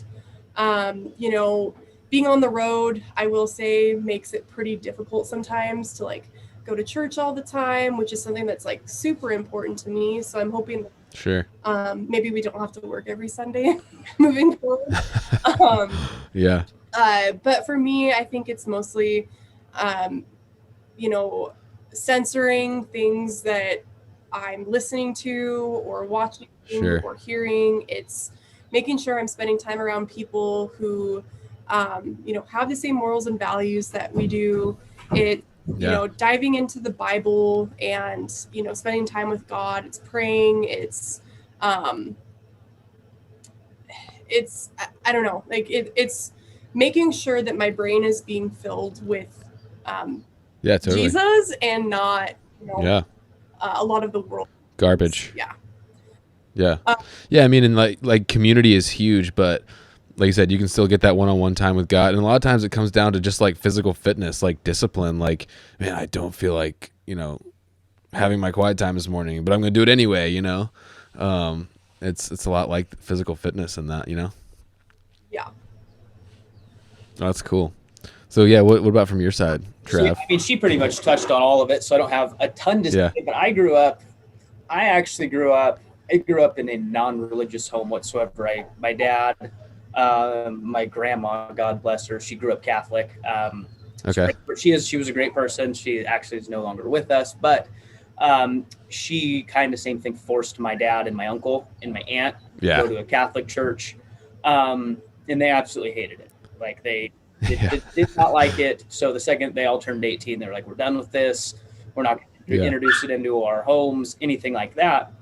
you know, being on the road, I will say, makes it pretty difficult sometimes to like go to church all the time, which is something that's like super important to me. So I'm hoping Sure. Maybe we don't have to work every Sunday moving forward. Yeah. But for me, I think it's mostly, you know, censoring things that I'm listening to or watching Sure. or hearing. It's making sure I'm spending time around people who, you know, have the same morals and values that we do. It, you know, diving into the Bible and, you know, spending time with God. It's praying. It's I don't know, like it's making sure that my brain is being filled with totally. Jesus and not, you know, a lot of the world garbage. Yeah. I mean, and like community is huge, but like you said, you can still get that one-on-one time with God. And a lot of times it comes down to just like physical fitness, like discipline. Like, man, I don't feel like, you know, having my quiet time this morning, but I'm going to do it anyway, you know? It's a lot like physical fitness and that, you know? Yeah. Oh, that's cool. So yeah, what about from your side, Trav? I mean, she pretty much touched on all of it, so I don't have a ton to say, but I grew up in a non-religious home whatsoever. My dad, my grandma, God bless her, she grew up Catholic. Okay. She was a great person. She actually is no longer with us, but she kind of same thing, forced my dad and my uncle and my aunt to go to a Catholic church. And they absolutely hated it. Like they did not like it. So the second they all turned 18, they're like, we're done with this. We're not going to introduce it into our homes, anything like that.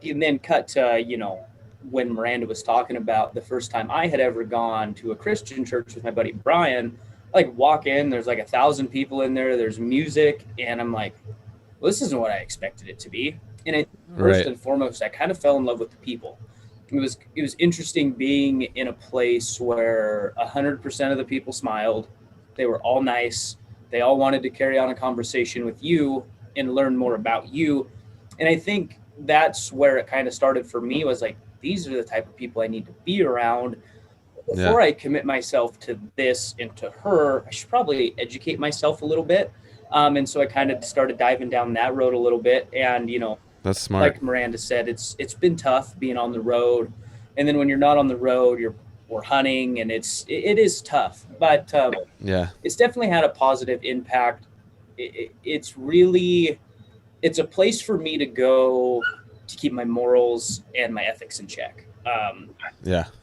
And then cut to, you know, when Miranda was talking about the first time I had ever gone to a Christian church with my buddy Brian, I like walk in, there's like 1,000 people in there, there's music, and I'm like, well, this isn't what I expected it to be. And first and foremost, I kind of fell in love with the people. It was interesting being in a place where 100% of the people smiled. They were all nice. They all wanted to carry on a conversation with you and learn more about you. And I think that's where it kind of started for me, was like, these are the type of people I need to be around. Before I commit myself to this and to her, I should probably educate myself a little bit. And so I kind of started diving down that road a little bit. And, you know, that's smart. Like Miranda said, it's been tough being on the road. And then when you're not on the road, we're hunting, and it is tough. But it's definitely had a positive impact. It's a place for me to go to keep my morals and my ethics in check.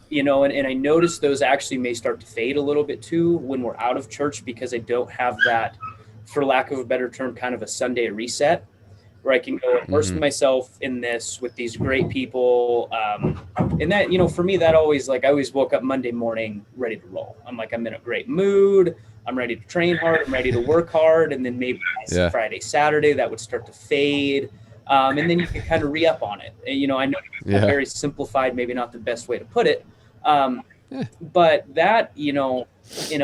You know, and I noticed those actually may start to fade a little bit too when we're out of church, because I don't have that, for lack of a better term, kind of a Sunday reset where I can go immerse myself in this with these great people. And that, you know, for me, that always, like, I always woke up Monday morning ready to roll. I'm like, I'm in a great mood. I'm ready to train hard. I'm ready to work hard. And then maybe Friday, Saturday, that would start to fade. And then you can kind of re-up on it. And, you know, I know very simplified, maybe not the best way to put it. But that, you know,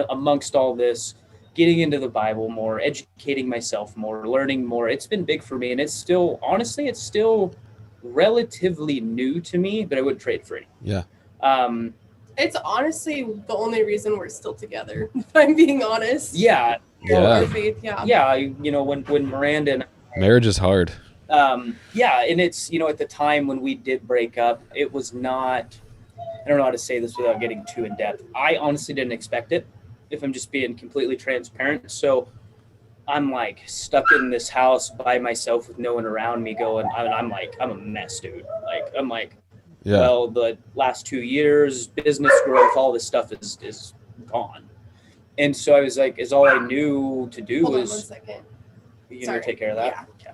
amongst all this, getting into the Bible more, educating myself more, learning more, it's been big for me. And it's still, honestly, it's still relatively new to me, but I wouldn't trade for it. It's honestly the only reason we're still together, if I'm being honest. Yeah. Our faith, you know, when Miranda and marriage is hard. And it's, you know, at the time when we did break up, it was not, I don't know how to say this without getting too in depth. I honestly didn't expect it, if I'm just being completely transparent. So I'm like stuck in this house by myself with no one around me going, I'm a mess, dude. Like, I'm like, well, the last 2 years, business growth, all this stuff is gone. And so I was like, is all I knew to do was, 1 second. You gonna take care of that? Yeah.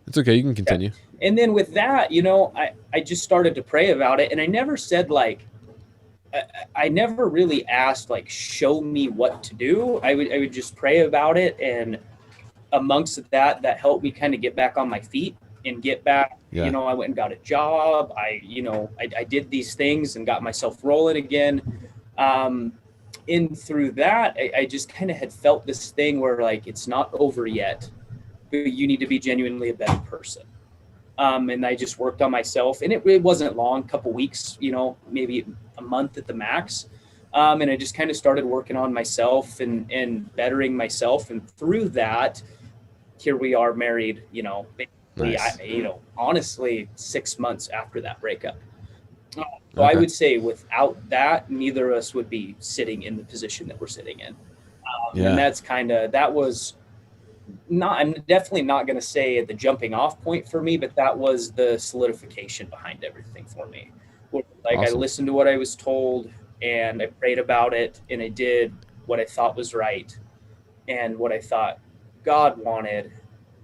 It's okay. You can continue. And then with that, you know, I just started to pray about it, and I never said like, I never really asked like, show me what to do. I would just pray about it, and amongst that helped me kind of get back on my feet and get back. You know, I went and got a job. I did these things and got myself rolling again. And through that, I just kind of had felt this thing where like, it's not over yet, but you need to be genuinely a better person. And I just worked on myself, and it wasn't long, couple weeks, you know, maybe a month at the max. And I just kind of started working on myself and bettering myself. And through that, here we are married, basically, Nice. honestly, 6 months after that breakup. So Okay. I would say without that, neither of us would be sitting in the position that we're sitting in. And that's that was not, I'm definitely not going to say the jumping off point for me, but that was the solidification behind everything for me. Like Awesome. I listened to what I was told and I prayed about it and I did what I thought was right and what I thought God wanted.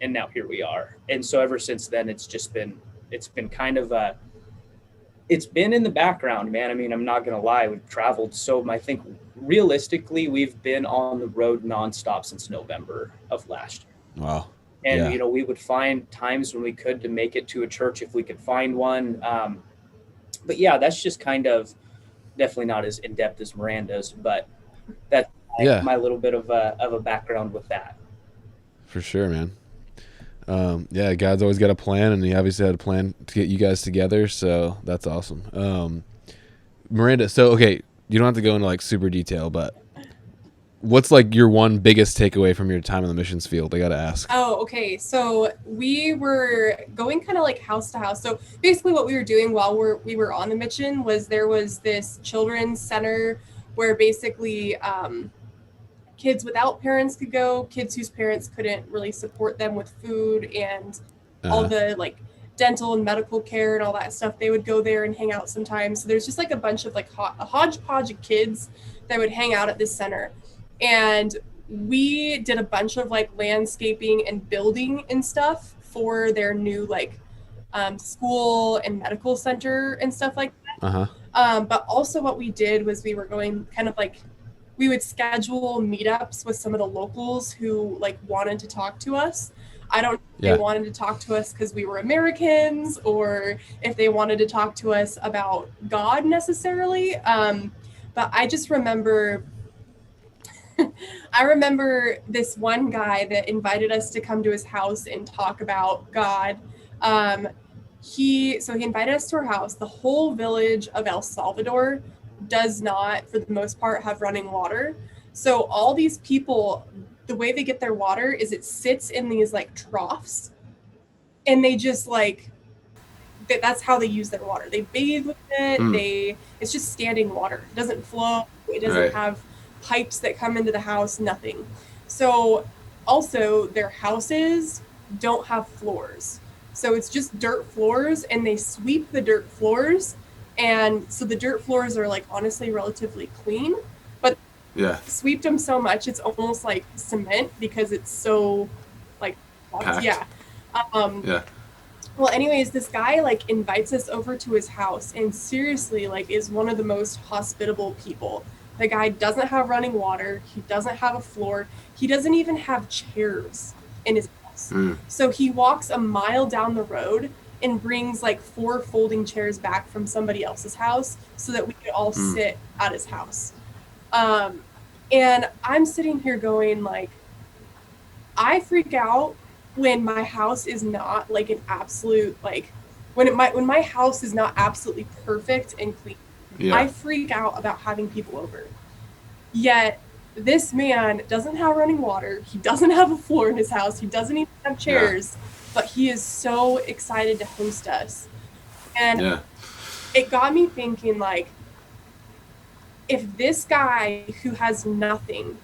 And now here we are. And so ever since then, it's been kind of it's been in the background, man. I mean, I'm not going to lie. We've traveled. So I think realistically, we've been on the road nonstop since November of last year. Wow. And, we would find times when we could to make it to a church if we could find one. But yeah, that's just kind of definitely not as in depth as Miranda's, but that's my little bit of a background with that. For sure, man. God's always got a plan, and he obviously had a plan to get you guys together, so that's awesome. Miranda, so okay, you don't have to go into like super detail, but what's like your one biggest takeaway from your time in the missions field? I gotta ask. Oh, okay. So we were going kind of like house to house. So basically what we were doing while we were on the mission was there was this children's center where basically kids without parents could go, kids whose parents couldn't really support them with food and all the like dental and medical care and all that stuff. They would go there and hang out sometimes. So there's just like a bunch of like a hodgepodge of kids that would hang out at this center. And we did a bunch of like landscaping and building and stuff for their new like school and medical center and stuff like that. But also what we did was we were going kind of like, we would schedule meetups with some of the locals who like wanted to talk to us. I don't know if they wanted to talk to us because we were Americans or if they wanted to talk to us about God necessarily. But I just remember this one guy that invited us to come to his house and talk about God. He invited us to our house. The whole village of El Salvador does not, for the most part, have running water. So all these people, the way they get their water is it sits in these like troughs, and they just like, that's how they use their water. They bathe with it. It's just standing water. It doesn't flow. It doesn't have pipes that come into the house, nothing. So also their houses don't have floors. So it's just dirt floors, and they sweep the dirt floors. And so the dirt floors are like honestly relatively clean, but sweep them so much it's almost like cement because it's so like packed. Well, anyways, this guy like invites us over to his house and seriously like is one of the most hospitable people. The guy doesn't have running water. He doesn't have a floor. He doesn't even have chairs in his house. So he walks a mile down the road and brings like 4 folding chairs back from somebody else's house so that we could all sit at his house. And I'm sitting here going like, I freak out when my house is not like an absolute, like when my house is not absolutely perfect and clean. I freak out about having people over. Yet this man doesn't have running water. He doesn't have a floor in his house. He doesn't even have chairs. But he is so excited to host us. And it got me thinking, like, if this guy who has nothing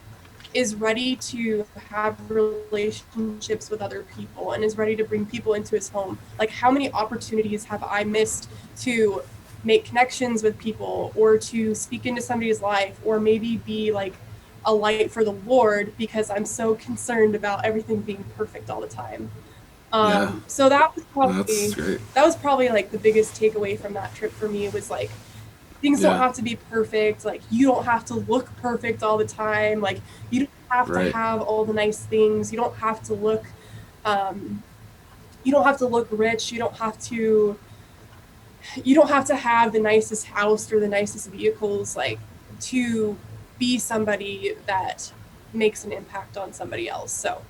is ready to have relationships with other people and is ready to bring people into his home, like, how many opportunities have I missed to make connections with people or to speak into somebody's life or maybe be, like, a light for the Lord because I'm so concerned about everything being perfect all the time. So that was probably like the biggest takeaway from that trip for me was like, things don't have to be perfect. Like, you don't have to look perfect all the time. Like, you don't have to have all the nice things. You don't have to look, rich. You don't have to have the nicest house or the nicest vehicles, like, to be somebody that makes an impact on somebody else. So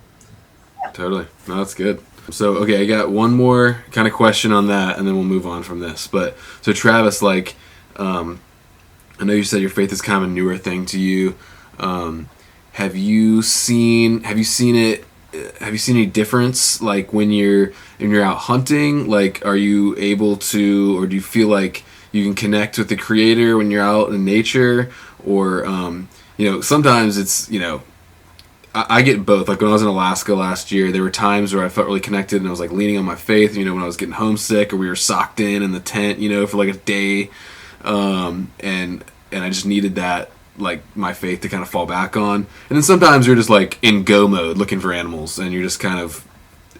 totally. No, that's good. So, okay, I got one more kind of question on that, and then we'll move on from this. But so, Travis, like, I know you said your faith is kind of a newer thing to you. Have you seen it? Have you seen any difference, like when you're out hunting? Like, are you able to, or do you feel like you can connect with the Creator when you're out in nature? Or sometimes it's I get both. Like when I was in Alaska last year, there were times where I felt really connected and I was like leaning on my faith. When I was getting homesick, or we were socked in the tent, for like a day, and I just needed that, like, my faith to kind of fall back on. And then sometimes you're just like in go mode looking for animals and you're just kind of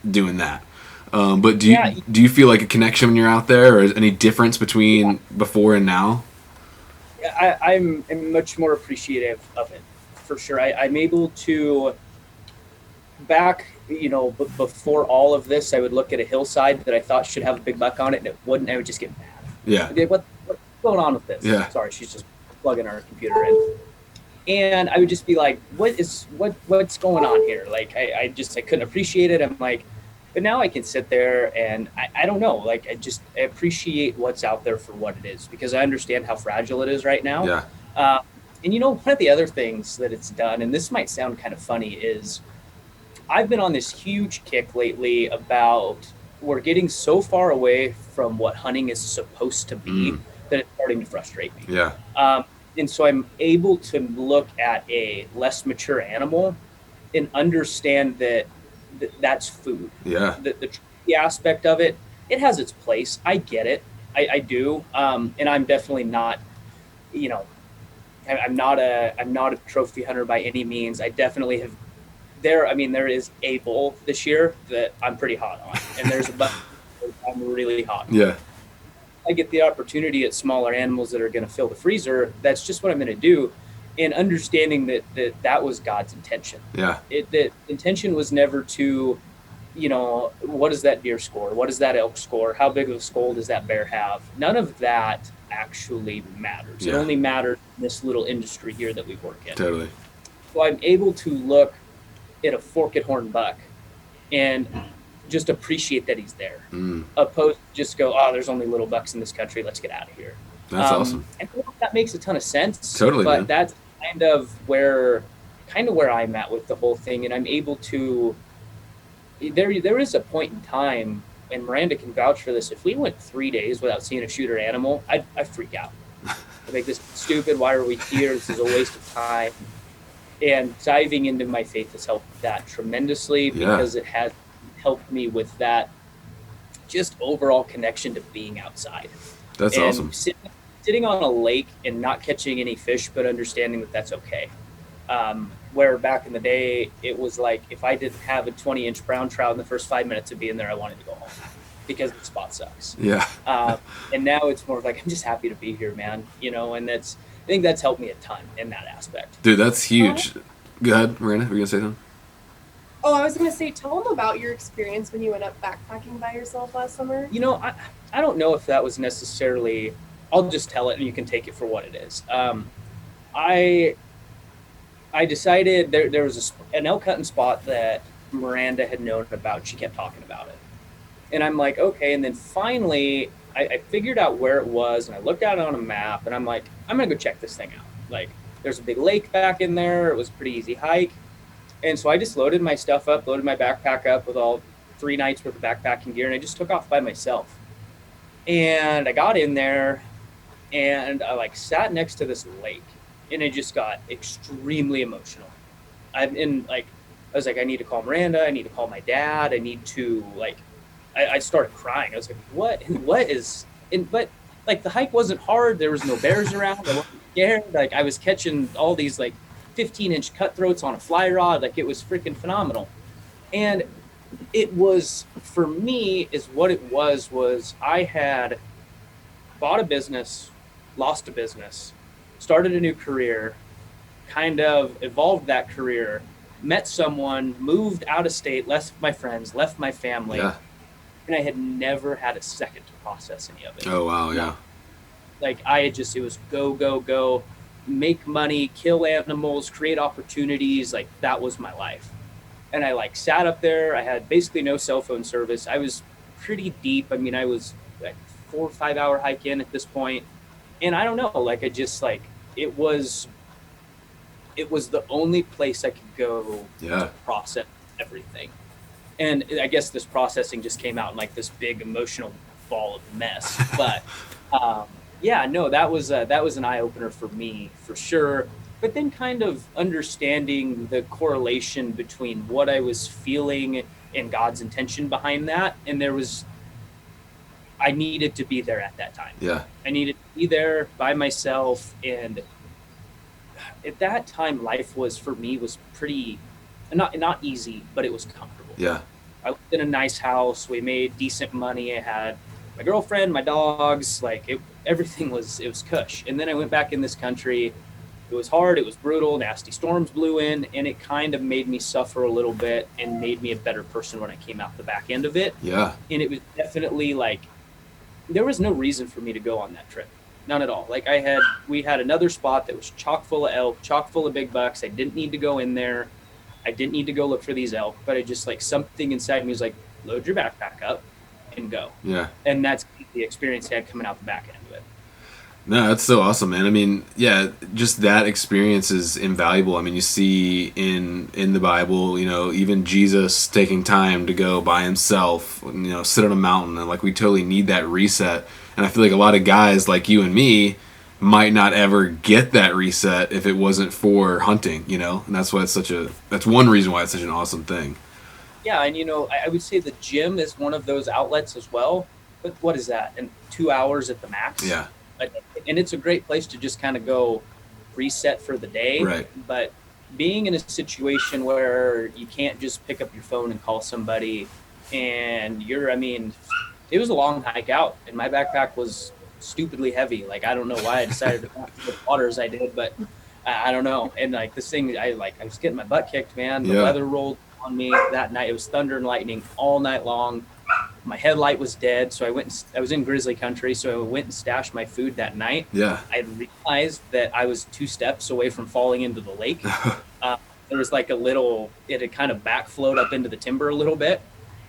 doing that. But do you feel like a connection when you're out there, or is any difference between before and now? I'm much more appreciative of it, for sure. I'm able to, before all of this, I would look at a hillside that I thought should have a big buck on it, and it wouldn't. I would just get mad. Yeah. Okay, what's going on with this? Yeah. Sorry, she's just plugging our computer in. And I would just be like, what's going on here? Like, I couldn't appreciate it. I'm like, but now I can sit there and I don't know, like, I appreciate what's out there for what it is, because I understand how fragile it is right now. Yeah. And one of the other things that it's done, and this might sound kind of funny, is I've been on this huge kick lately about we're getting so far away from what hunting is supposed to be that it's starting to frustrate me. Yeah. And so I'm able to look at a less mature animal and understand that that's food. Yeah. The aspect of it, it has its place. I get it. I do. And I'm definitely not, I'm not a trophy hunter by any means. I definitely have there is a bull this year that I'm pretty hot on, and there's a buck I'm really hot on. Yeah. I get the opportunity at smaller animals that are going to fill the freezer. That's just what I'm going to do. And understanding that was God's intention. Yeah. The intention was never to, what does that deer score? What does that elk score? How big of a skull does that bear have? None of that actually matters. Yeah. It only matters in this little industry here that we work in. Totally. So I'm able to look at a forked horn buck and just appreciate that he's there, opposed to just go, oh, there's only little bucks in this country, let's get out of here. That's awesome. And that makes a ton of sense. Totally, but man. That's kind of where I'm at with the whole thing, and I'm able to. There is a point in time, and Miranda can vouch for this. If we went 3 days without seeing a shooter animal, I'd freak out. I'd make this stupid. Why are we here? This is a waste of time. And diving into my faith has helped that tremendously, because it has helped me with that just overall connection to being outside. That's awesome. Sitting on a lake and not catching any fish, but understanding that that's okay. Where back in the day, it was like, if I didn't have a 20-inch brown trout in the first 5 minutes of being there, I wanted to go home because the spot sucks. Yeah. And now it's more of like, I'm just happy to be here, man. And I think that's helped me a ton in that aspect. Dude, that's huge. Go ahead, Miranda. Were you gonna say something? Oh, I was going to say, tell them about your experience when you went up backpacking by yourself last summer. I don't know if that was necessarily, I'll just tell it and you can take it for what it is. I decided there was an elk hunting spot that Miranda had known about. She kept talking about it. And I'm like, okay. And then finally, I figured out where it was, and I looked at it on a map, and I'm like, I'm going to go check this thing out. Like, there's a big lake back in there. It was a pretty easy hike. And so I just loaded my stuff up, loaded my backpack up with all 3 nights worth of backpacking gear, and I just took off by myself. And I got in there, and I sat next to this lake, and it just got extremely emotional. I was like, I need to call Miranda. I need to call my dad. I need to I started crying. I was like, what is, but the hike wasn't hard. There was no bears around. I wasn't scared. I was catching all these 15-inch cutthroats on a fly rod. It was freaking phenomenal. And it was, for me, is what it was I had bought a business, lost a business, started a new career, kind of evolved that career, met someone, moved out of state, left my friends, left my family. Yeah. And I had never had a second to process any of it. Oh, wow, yeah. It was go, go, go, make money, kill animals, create opportunities. That was my life. And I sat up there. I had basically no cell phone service. I was pretty deep. I was 4 or 5 hour hike in at this point. And I don't know, like I just like it was the only place I could go to process everything. And I guess this processing just came out in like this big emotional ball of mess. But yeah, no, that was an eye opener for me for sure. But then kind of understanding the correlation between what I was feeling and God's intention behind that, and I needed to be there at that time. Yeah, I needed to be there by myself, and at that time, life was pretty not easy, but it was comfortable. Yeah. I lived in a nice house. We made decent money. I had my girlfriend, my dogs. Like everything was cush. And then I went back in this country. It was hard. It was brutal. Nasty storms blew in, and it kind of made me suffer a little bit and made me a better person when I came out the back end of it. Yeah. And it was definitely like there was no reason for me to go on that trip. None at all. Like we had another spot that was chock full of elk, chock full of big bucks. I didn't need to go in there. I didn't need to go look for these elk, but I just like something inside me was like, load your backpack up and go. Yeah. And that's the experience I had coming out the back end of it. No, that's so awesome, man. I mean, yeah, just that experience is invaluable. I mean, you see in the Bible, you know, even Jesus taking time to go by himself, you know, sit on a mountain, and like we totally need that reset. And I feel like a lot of guys like you and me might not ever get that reset if it wasn't for hunting, you know? And that's why that's one reason why it's such an awesome thing. Yeah, and you know, I would say the gym is one of those outlets as well. But what is that? In 2 hours at the max? Yeah. And it's a great place to just kind of go reset for the day. Right. But being in a situation where you can't just pick up your phone and call somebody, and it was a long hike out, and my backpack was stupidly heavy. Like, I don't know why I decided to go the water as I did, but I don't know. And like this thing, I was getting my butt kicked, man. The weather rolled on me that night. It was thunder and lightning all night long. My headlight was dead, so I was in grizzly country, so I went and stashed my food that night. Yeah. I realized that I was 2 steps away from falling into the lake. There was like it had kind of backflowed up into the timber a little bit.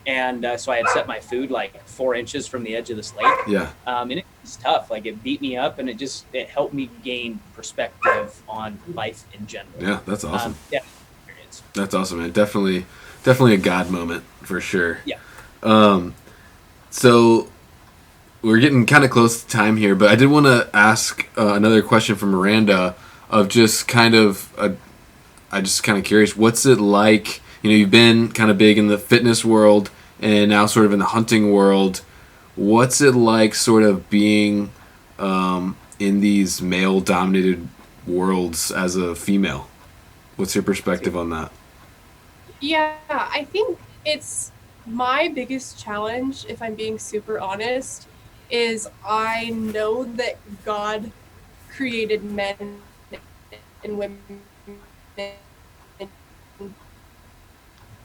And so I had set my food like 4 inches from the edge of this lake. Yeah. And it was tough. Like it beat me up, and it helped me gain perspective on life in general. Yeah, that's awesome. Yeah. That's awesome, man. Definitely a God moment for sure. Yeah. So we're getting kind of close to time here, but I did want to ask another question from Miranda of just kind of, I just kind of curious, what's it like, you know, you've been kind of big in the fitness world and now sort of in the hunting world. What's it like sort of being in these male-dominated worlds as a female? What's your perspective on that? Yeah, I think it's my biggest challenge, if I'm being super honest, is I know that God created men and women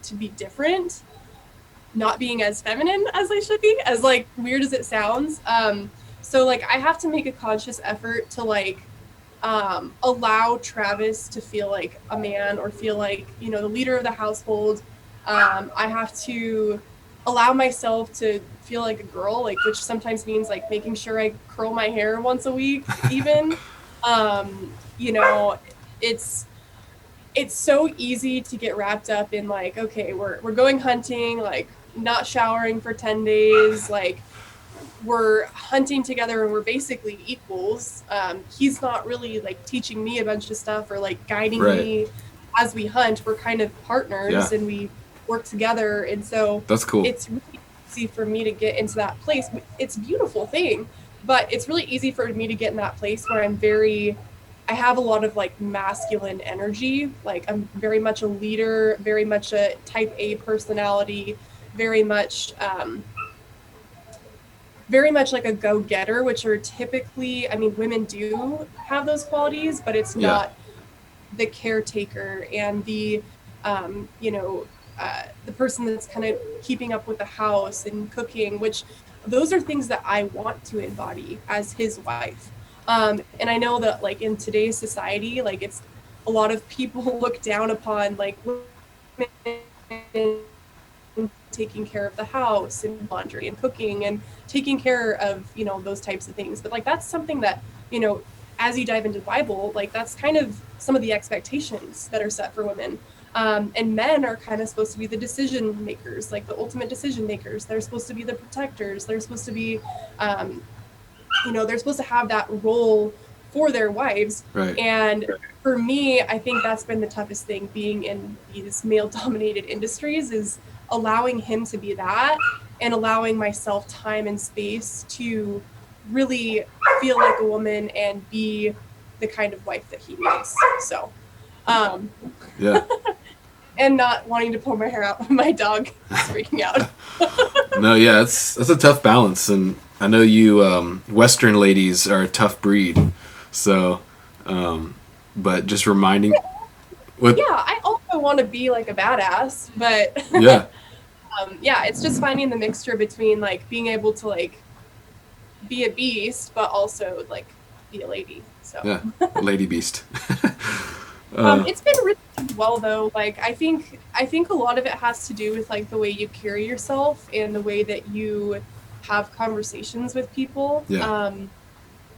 to be different, not being as feminine as they should be, as like weird as it sounds. So like I have to make a conscious effort to like allow Travis to feel like a man or feel like, you know, the leader of the household. I have to allow myself to feel like a girl, like, which sometimes means like making sure I curl my hair once a week, even. You know, it's so easy to get wrapped up in like, okay, we're going hunting, like not showering for 10 days, like we're hunting together and we're basically equals. He's not really like teaching me a bunch of stuff or like guiding me as we hunt. We're kind of partners and we work together. And so that's cool. It's really easy for me to get into that place. It's a beautiful thing, but it's really easy for me to get in that place where I have a lot of like masculine energy. Like I'm very much a leader, very much a type A personality, very much like a go-getter, which are typically, I mean, women do have those qualities, but it's not the caretaker and the, the person that's kind of keeping up with the house and cooking, which those are things that I want to embody as his wife. And I know that like in today's society, like it's a lot of people look down upon like women taking care of the house and laundry and cooking and taking care of, you know, those types of things. But like, that's something that as you dive into the Bible, like that's kind of some of the expectations that are set for women. And men are kind of supposed to be the decision makers, like the ultimate decision makers. They're supposed to be the protectors. They're supposed to be, they're supposed to have that role for their wives. Right. And for me, I think that's been the toughest thing being in these male-dominated industries, is allowing him to be that and allowing myself time and space to really feel like a woman and be the kind of wife that he needs. So, yeah. And not wanting to pull my hair out when my dog is freaking out. No, yeah, that's a tough balance, and I know you Western ladies are a tough breed. So, but just reminding. I also want to be like a badass, but yeah, it's just finding the mixture between like being able to like be a beast, but also like be a lady. So yeah, lady beast. It's been really well though. Like I think a lot of it has to do with like the way you carry yourself and the way that you have conversations with people. Yeah.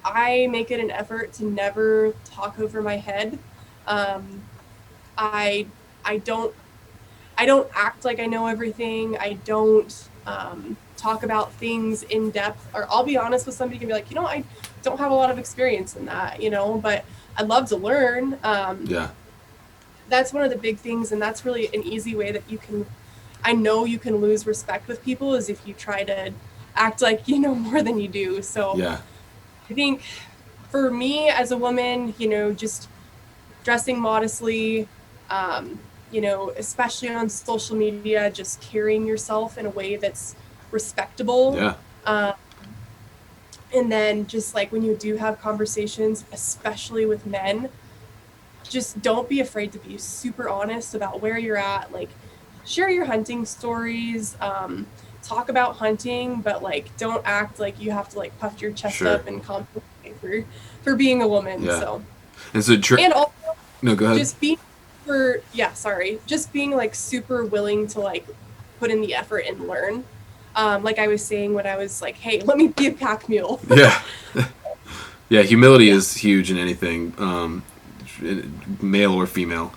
I make it an effort to never talk over my head. I don't act like I know everything. I don't talk about things in depth, or I'll be honest with somebody and be like, I don't have a lot of experience in that, but I'd love to learn. That's one of the big things, and that's really an easy way that you can lose respect with people, is if you try to act like you know more than you do. So yeah. I think for me as a woman, just dressing modestly, especially on social media, just carrying yourself in a way that's respectable. Yeah. And then just like when you do have conversations, especially with men, just don't be afraid to be super honest about where you're at. Like, share your hunting stories, talk about hunting, but like don't act like you have to like puff your chest up and compensate for being a woman. Yeah. So and so and also no, go ahead. Just being like super willing to like put in the effort and learn. Like I was saying when I was like, hey, let me be a pack mule. Yeah. Yeah, humility is huge in anything, male or female.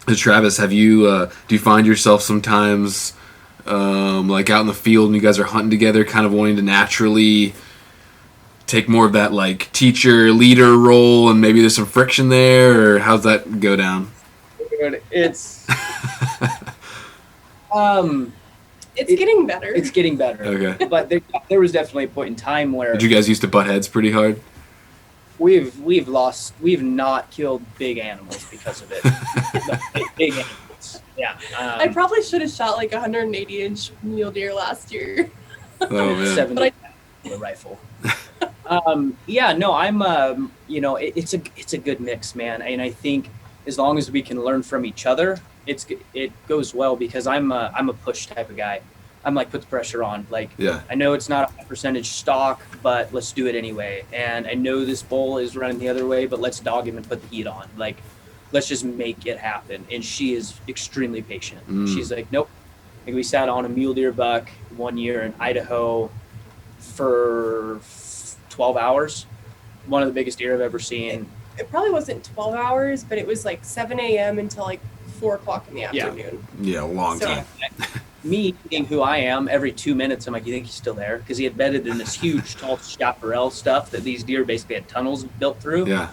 Travis, have you do you find yourself sometimes like out in the field and you guys are hunting together, kind of wanting to naturally take more of that like teacher leader role, and maybe there's some friction there, or how's that go down? It's it's getting better. It's getting better. Okay. But there was definitely a point in time where Did you guys used to butt heads pretty hard? We've not killed big animals because of it. Big animals. Yeah. I probably should have shot like 180-inch mule deer last year. Oh man. 70 with a rifle. I'm it's a good mix, man. And I think as long as we can learn from each other, it goes well, because I'm a push type of guy. I'm like, put the pressure on. Like, yeah. I know it's not a percentage stock, but let's do it anyway. And I know this bull is running the other way, but let's dog him and put the heat on. Like, let's just make it happen. And she is extremely patient. She's like, nope. Like, we sat on a mule deer buck one year in Idaho for 12 hours. One of the biggest deer I've ever seen. It probably wasn't 12 hours, but it was like 7 a.m. until like 4 o'clock in the afternoon. Yeah, a long time. Me being who I am, every 2 minutes, I'm like, you think he's still there? Because he had bedded in this huge, tall chaparral stuff that these deer basically had tunnels built through. Yeah.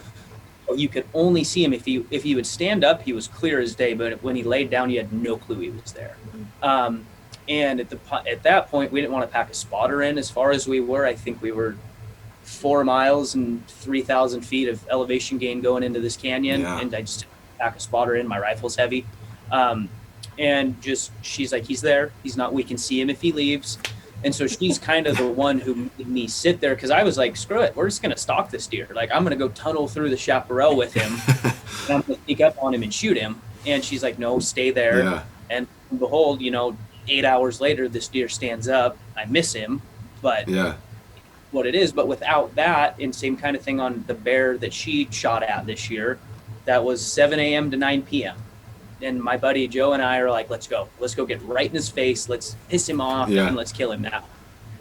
So you could only see him if he would stand up, he was clear as day, but when he laid down, you had no clue he was there. And at that point, we didn't want to pack a spotter in as far as we were. I think we were 4 miles and 3,000 feet of elevation gain going into this canyon, and I just pack a spotter in. My rifle's heavy. And just, she's like, he's there. He's not, we can see him if he leaves. And so she's kind of the one who made me sit there, because I was like, screw it. We're just going to stalk this deer. Like, I'm going to go tunnel through the chaparral with him, and I'm going to sneak up on him and shoot him. And she's like, no, stay there. Yeah. And behold, 8 hours later, this deer stands up. I miss him, but what it is. But without that, and same kind of thing on the bear that she shot at this year, that was 7 a.m. to 9 p.m. And my buddy Joe and I are like, let's go get right in his face. Let's piss him off and let's kill him now.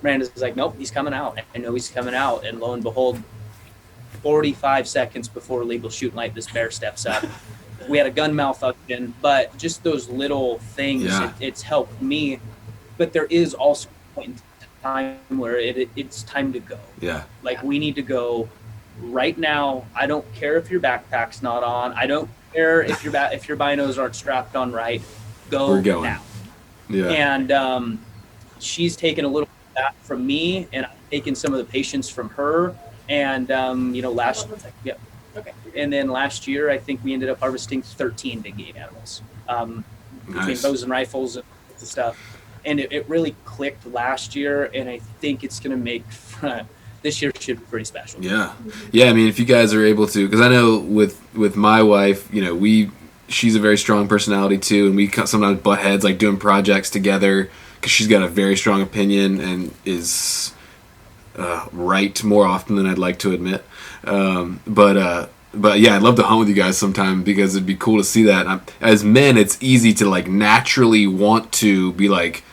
Miranda's like, nope, he's coming out. I know he's coming out. And lo and behold, 45 seconds before legal shooting light, this bear steps up. We had a gun malfunction, but just those little things, it's helped me. But there is also a point in time where it's time to go. Yeah. Like, we need to go right now. I don't care if your backpack's not on. I don't care if your binos aren't strapped on right. Go now. Yeah. And she's taken a little bit of that from me, and I've taken some of the patience from her. And and then last year, I think we ended up harvesting 13 big game animals, between bows and rifles and stuff. And it really clicked last year, and I think it's going to make this year should be pretty special. Yeah. I mean, if you guys are able to, because I know with my wife, you know, she's a very strong personality too, and we sometimes butt heads, like doing projects together, because she's got a very strong opinion and is right more often than I'd like to admit. But yeah, I'd love to hunt with you guys sometime, because it'd be cool to see that. As men, it's easy to like naturally want to be like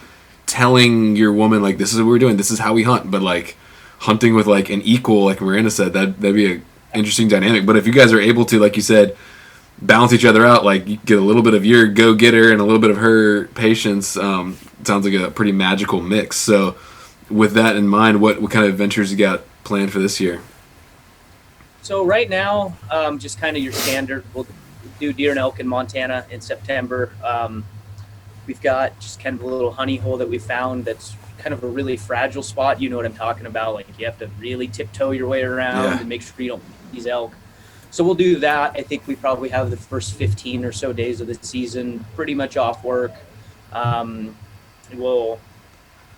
telling your woman, like, this is what we're doing, this is how we hunt. But like hunting with like an equal, like Miranda said, that'd be an interesting dynamic. But if you guys are able to, like you said, balance each other out, like you get a little bit of your go-getter and a little bit of her patience, sounds like a pretty magical mix. So with that in mind, what kind of adventures you got planned for this year? So right now, just kind of your standard. We'll do deer and elk in Montana in September. We've got just kind of a little honey hole that we found that's kind of a really fragile spot. You know what I'm talking about. Like, you have to really tiptoe your way around and make sure you don't miss these elk. So we'll do that. I think we probably have the first 15 or so days of the season pretty much off work. We'll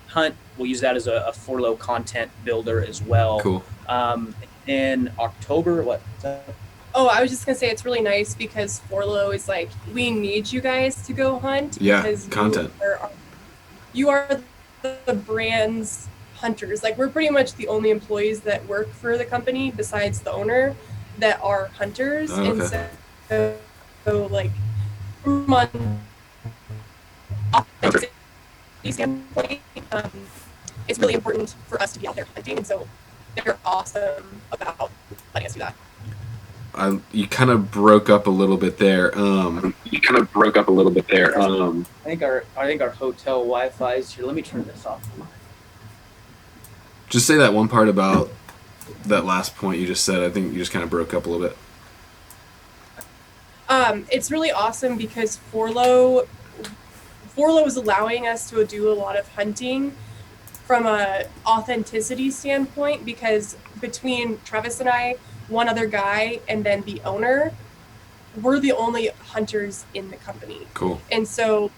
hunt. We'll use that as a FORLOH content builder as well. Cool. In October, what? Oh, I was just gonna say, it's really nice because FORLOH is like, we need you guys to go hunt. Yeah, because content. You are the brand's hunters. Like, we're pretty much the only employees that work for the company besides the owner that are hunters. Oh, okay. And so like, from an authenticity standpoint, it's really important for us to be out there hunting. And so they're awesome about letting us do that. You kind of broke up a little bit there. I think our hotel Wi-Fi is here. Let me turn this off. Just say that one part about that last point you just said. I think you just kind of broke up a little bit. It's really awesome because FORLOH is allowing us to do a lot of hunting from a authenticity standpoint, because between Travis and I, one other guy, and then the owner, we're the only hunters in the company. Cool. And so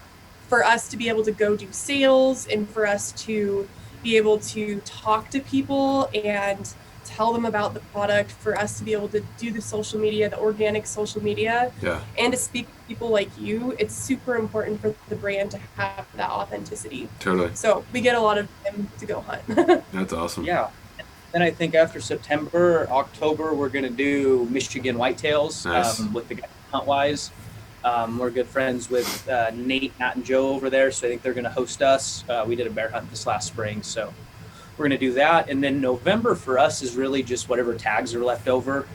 for us to be able to go do sales and for us to be able to talk to people and tell them about the product, for us to be able to do the social media, the organic social media, and to speak to people like you, it's super important for the brand to have that authenticity. Totally. So we get a lot of them to go hunt. That's awesome. Yeah. Then I think after September, October, we're going to do Michigan whitetails. Nice. With the guys Huntwise. We're good friends with Nate, Matt, and Joe over there, so I think they're going to host us. We did a bear hunt this last spring, so we're going to do that. And then November for us is really just whatever tags are left over.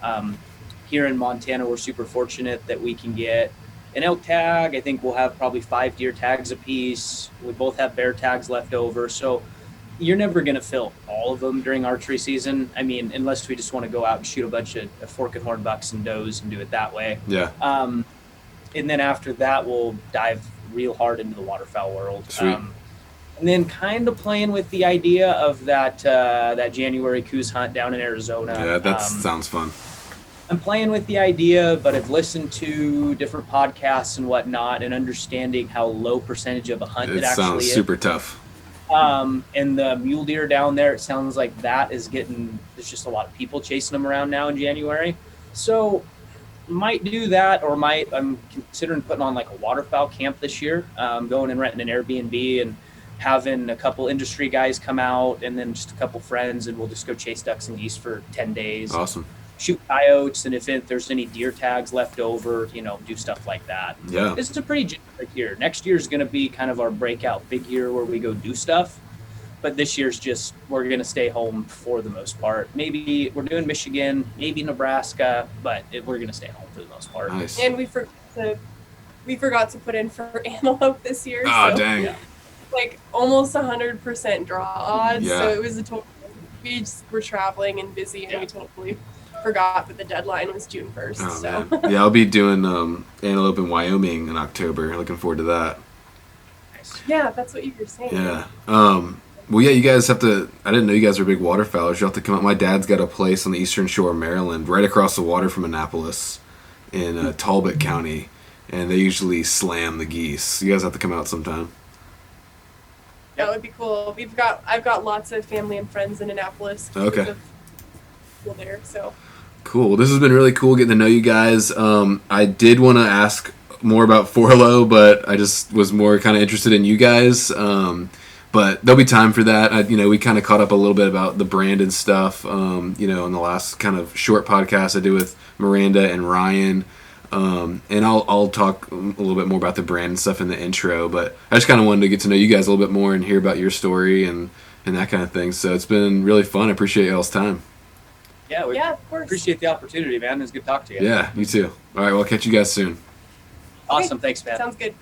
Here in Montana, we're super fortunate that we can get an elk tag. I think we'll have probably 5 deer tags apiece. We both have bear tags left over, so you're never going to fill all of them during archery season. I mean, unless we just want to go out and shoot a bunch of fork and horn bucks and does and do it that way. Yeah. And then after that, we'll dive real hard into the waterfowl world. Sweet. And then kind of playing with the idea of that January coos hunt down in Arizona. Yeah, that sounds fun. I'm playing with the idea, but I've listened to different podcasts and whatnot and understanding how low percentage of a hunt it actually sounds is. super tough. And the mule deer down there, it sounds like that is there's just a lot of people chasing them around now in January. So might do that, or I'm considering putting on like a waterfowl camp this year, going and renting an Airbnb and having a couple industry guys come out and then just a couple friends, and we'll just go chase ducks and geese for 10 days. Awesome. Shoot coyotes, and if there's any deer tags left over, do stuff like that. Yeah. This is a pretty generic year. Next year is going to be kind of our breakout big year where we go do stuff. but this year's just, we're going to stay home for the most part. Maybe we're doing Michigan, maybe Nebraska, but we're going to stay home for the most part. Nice. And we forgot to put in for antelope this year. Oh, so dang. Yeah. like almost 100% draw odds. Yeah. So it was a total. We just were traveling and busy, and we totally forgot that the deadline was June 1st. Oh, so man. Yeah, I'll be doing antelope in Wyoming in October. Looking forward to that. yeah, that's what you were saying. Yeah. Well, yeah, you guys have to. I didn't know you guys were big waterfowlers. You have to come out. My dad's got a place on the eastern shore of Maryland, right across the water from Annapolis, in Talbot County, and they usually slam the geese. You guys have to come out sometime. That would be cool. I've got lots of family and friends in Annapolis. Okay. People there, so. Cool. Well, this has been really cool getting to know you guys. I did want to ask more about FORLOH, but I just was more kind of interested in you guys. But there'll be time for that. We kind of caught up a little bit about the brand and stuff, in the last kind of short podcast I did with Maranda and Ryan. And I'll talk a little bit more about the brand and stuff in the intro, but I just kind of wanted to get to know you guys a little bit more and hear about your story and that kind of thing. So it's been really fun. I appreciate y'all's time. Yeah, we of course. appreciate the opportunity, man. It was good to talk to you. Yeah, you too. All right, well, I'll catch you guys soon. Awesome. Thanks, man. Sounds good.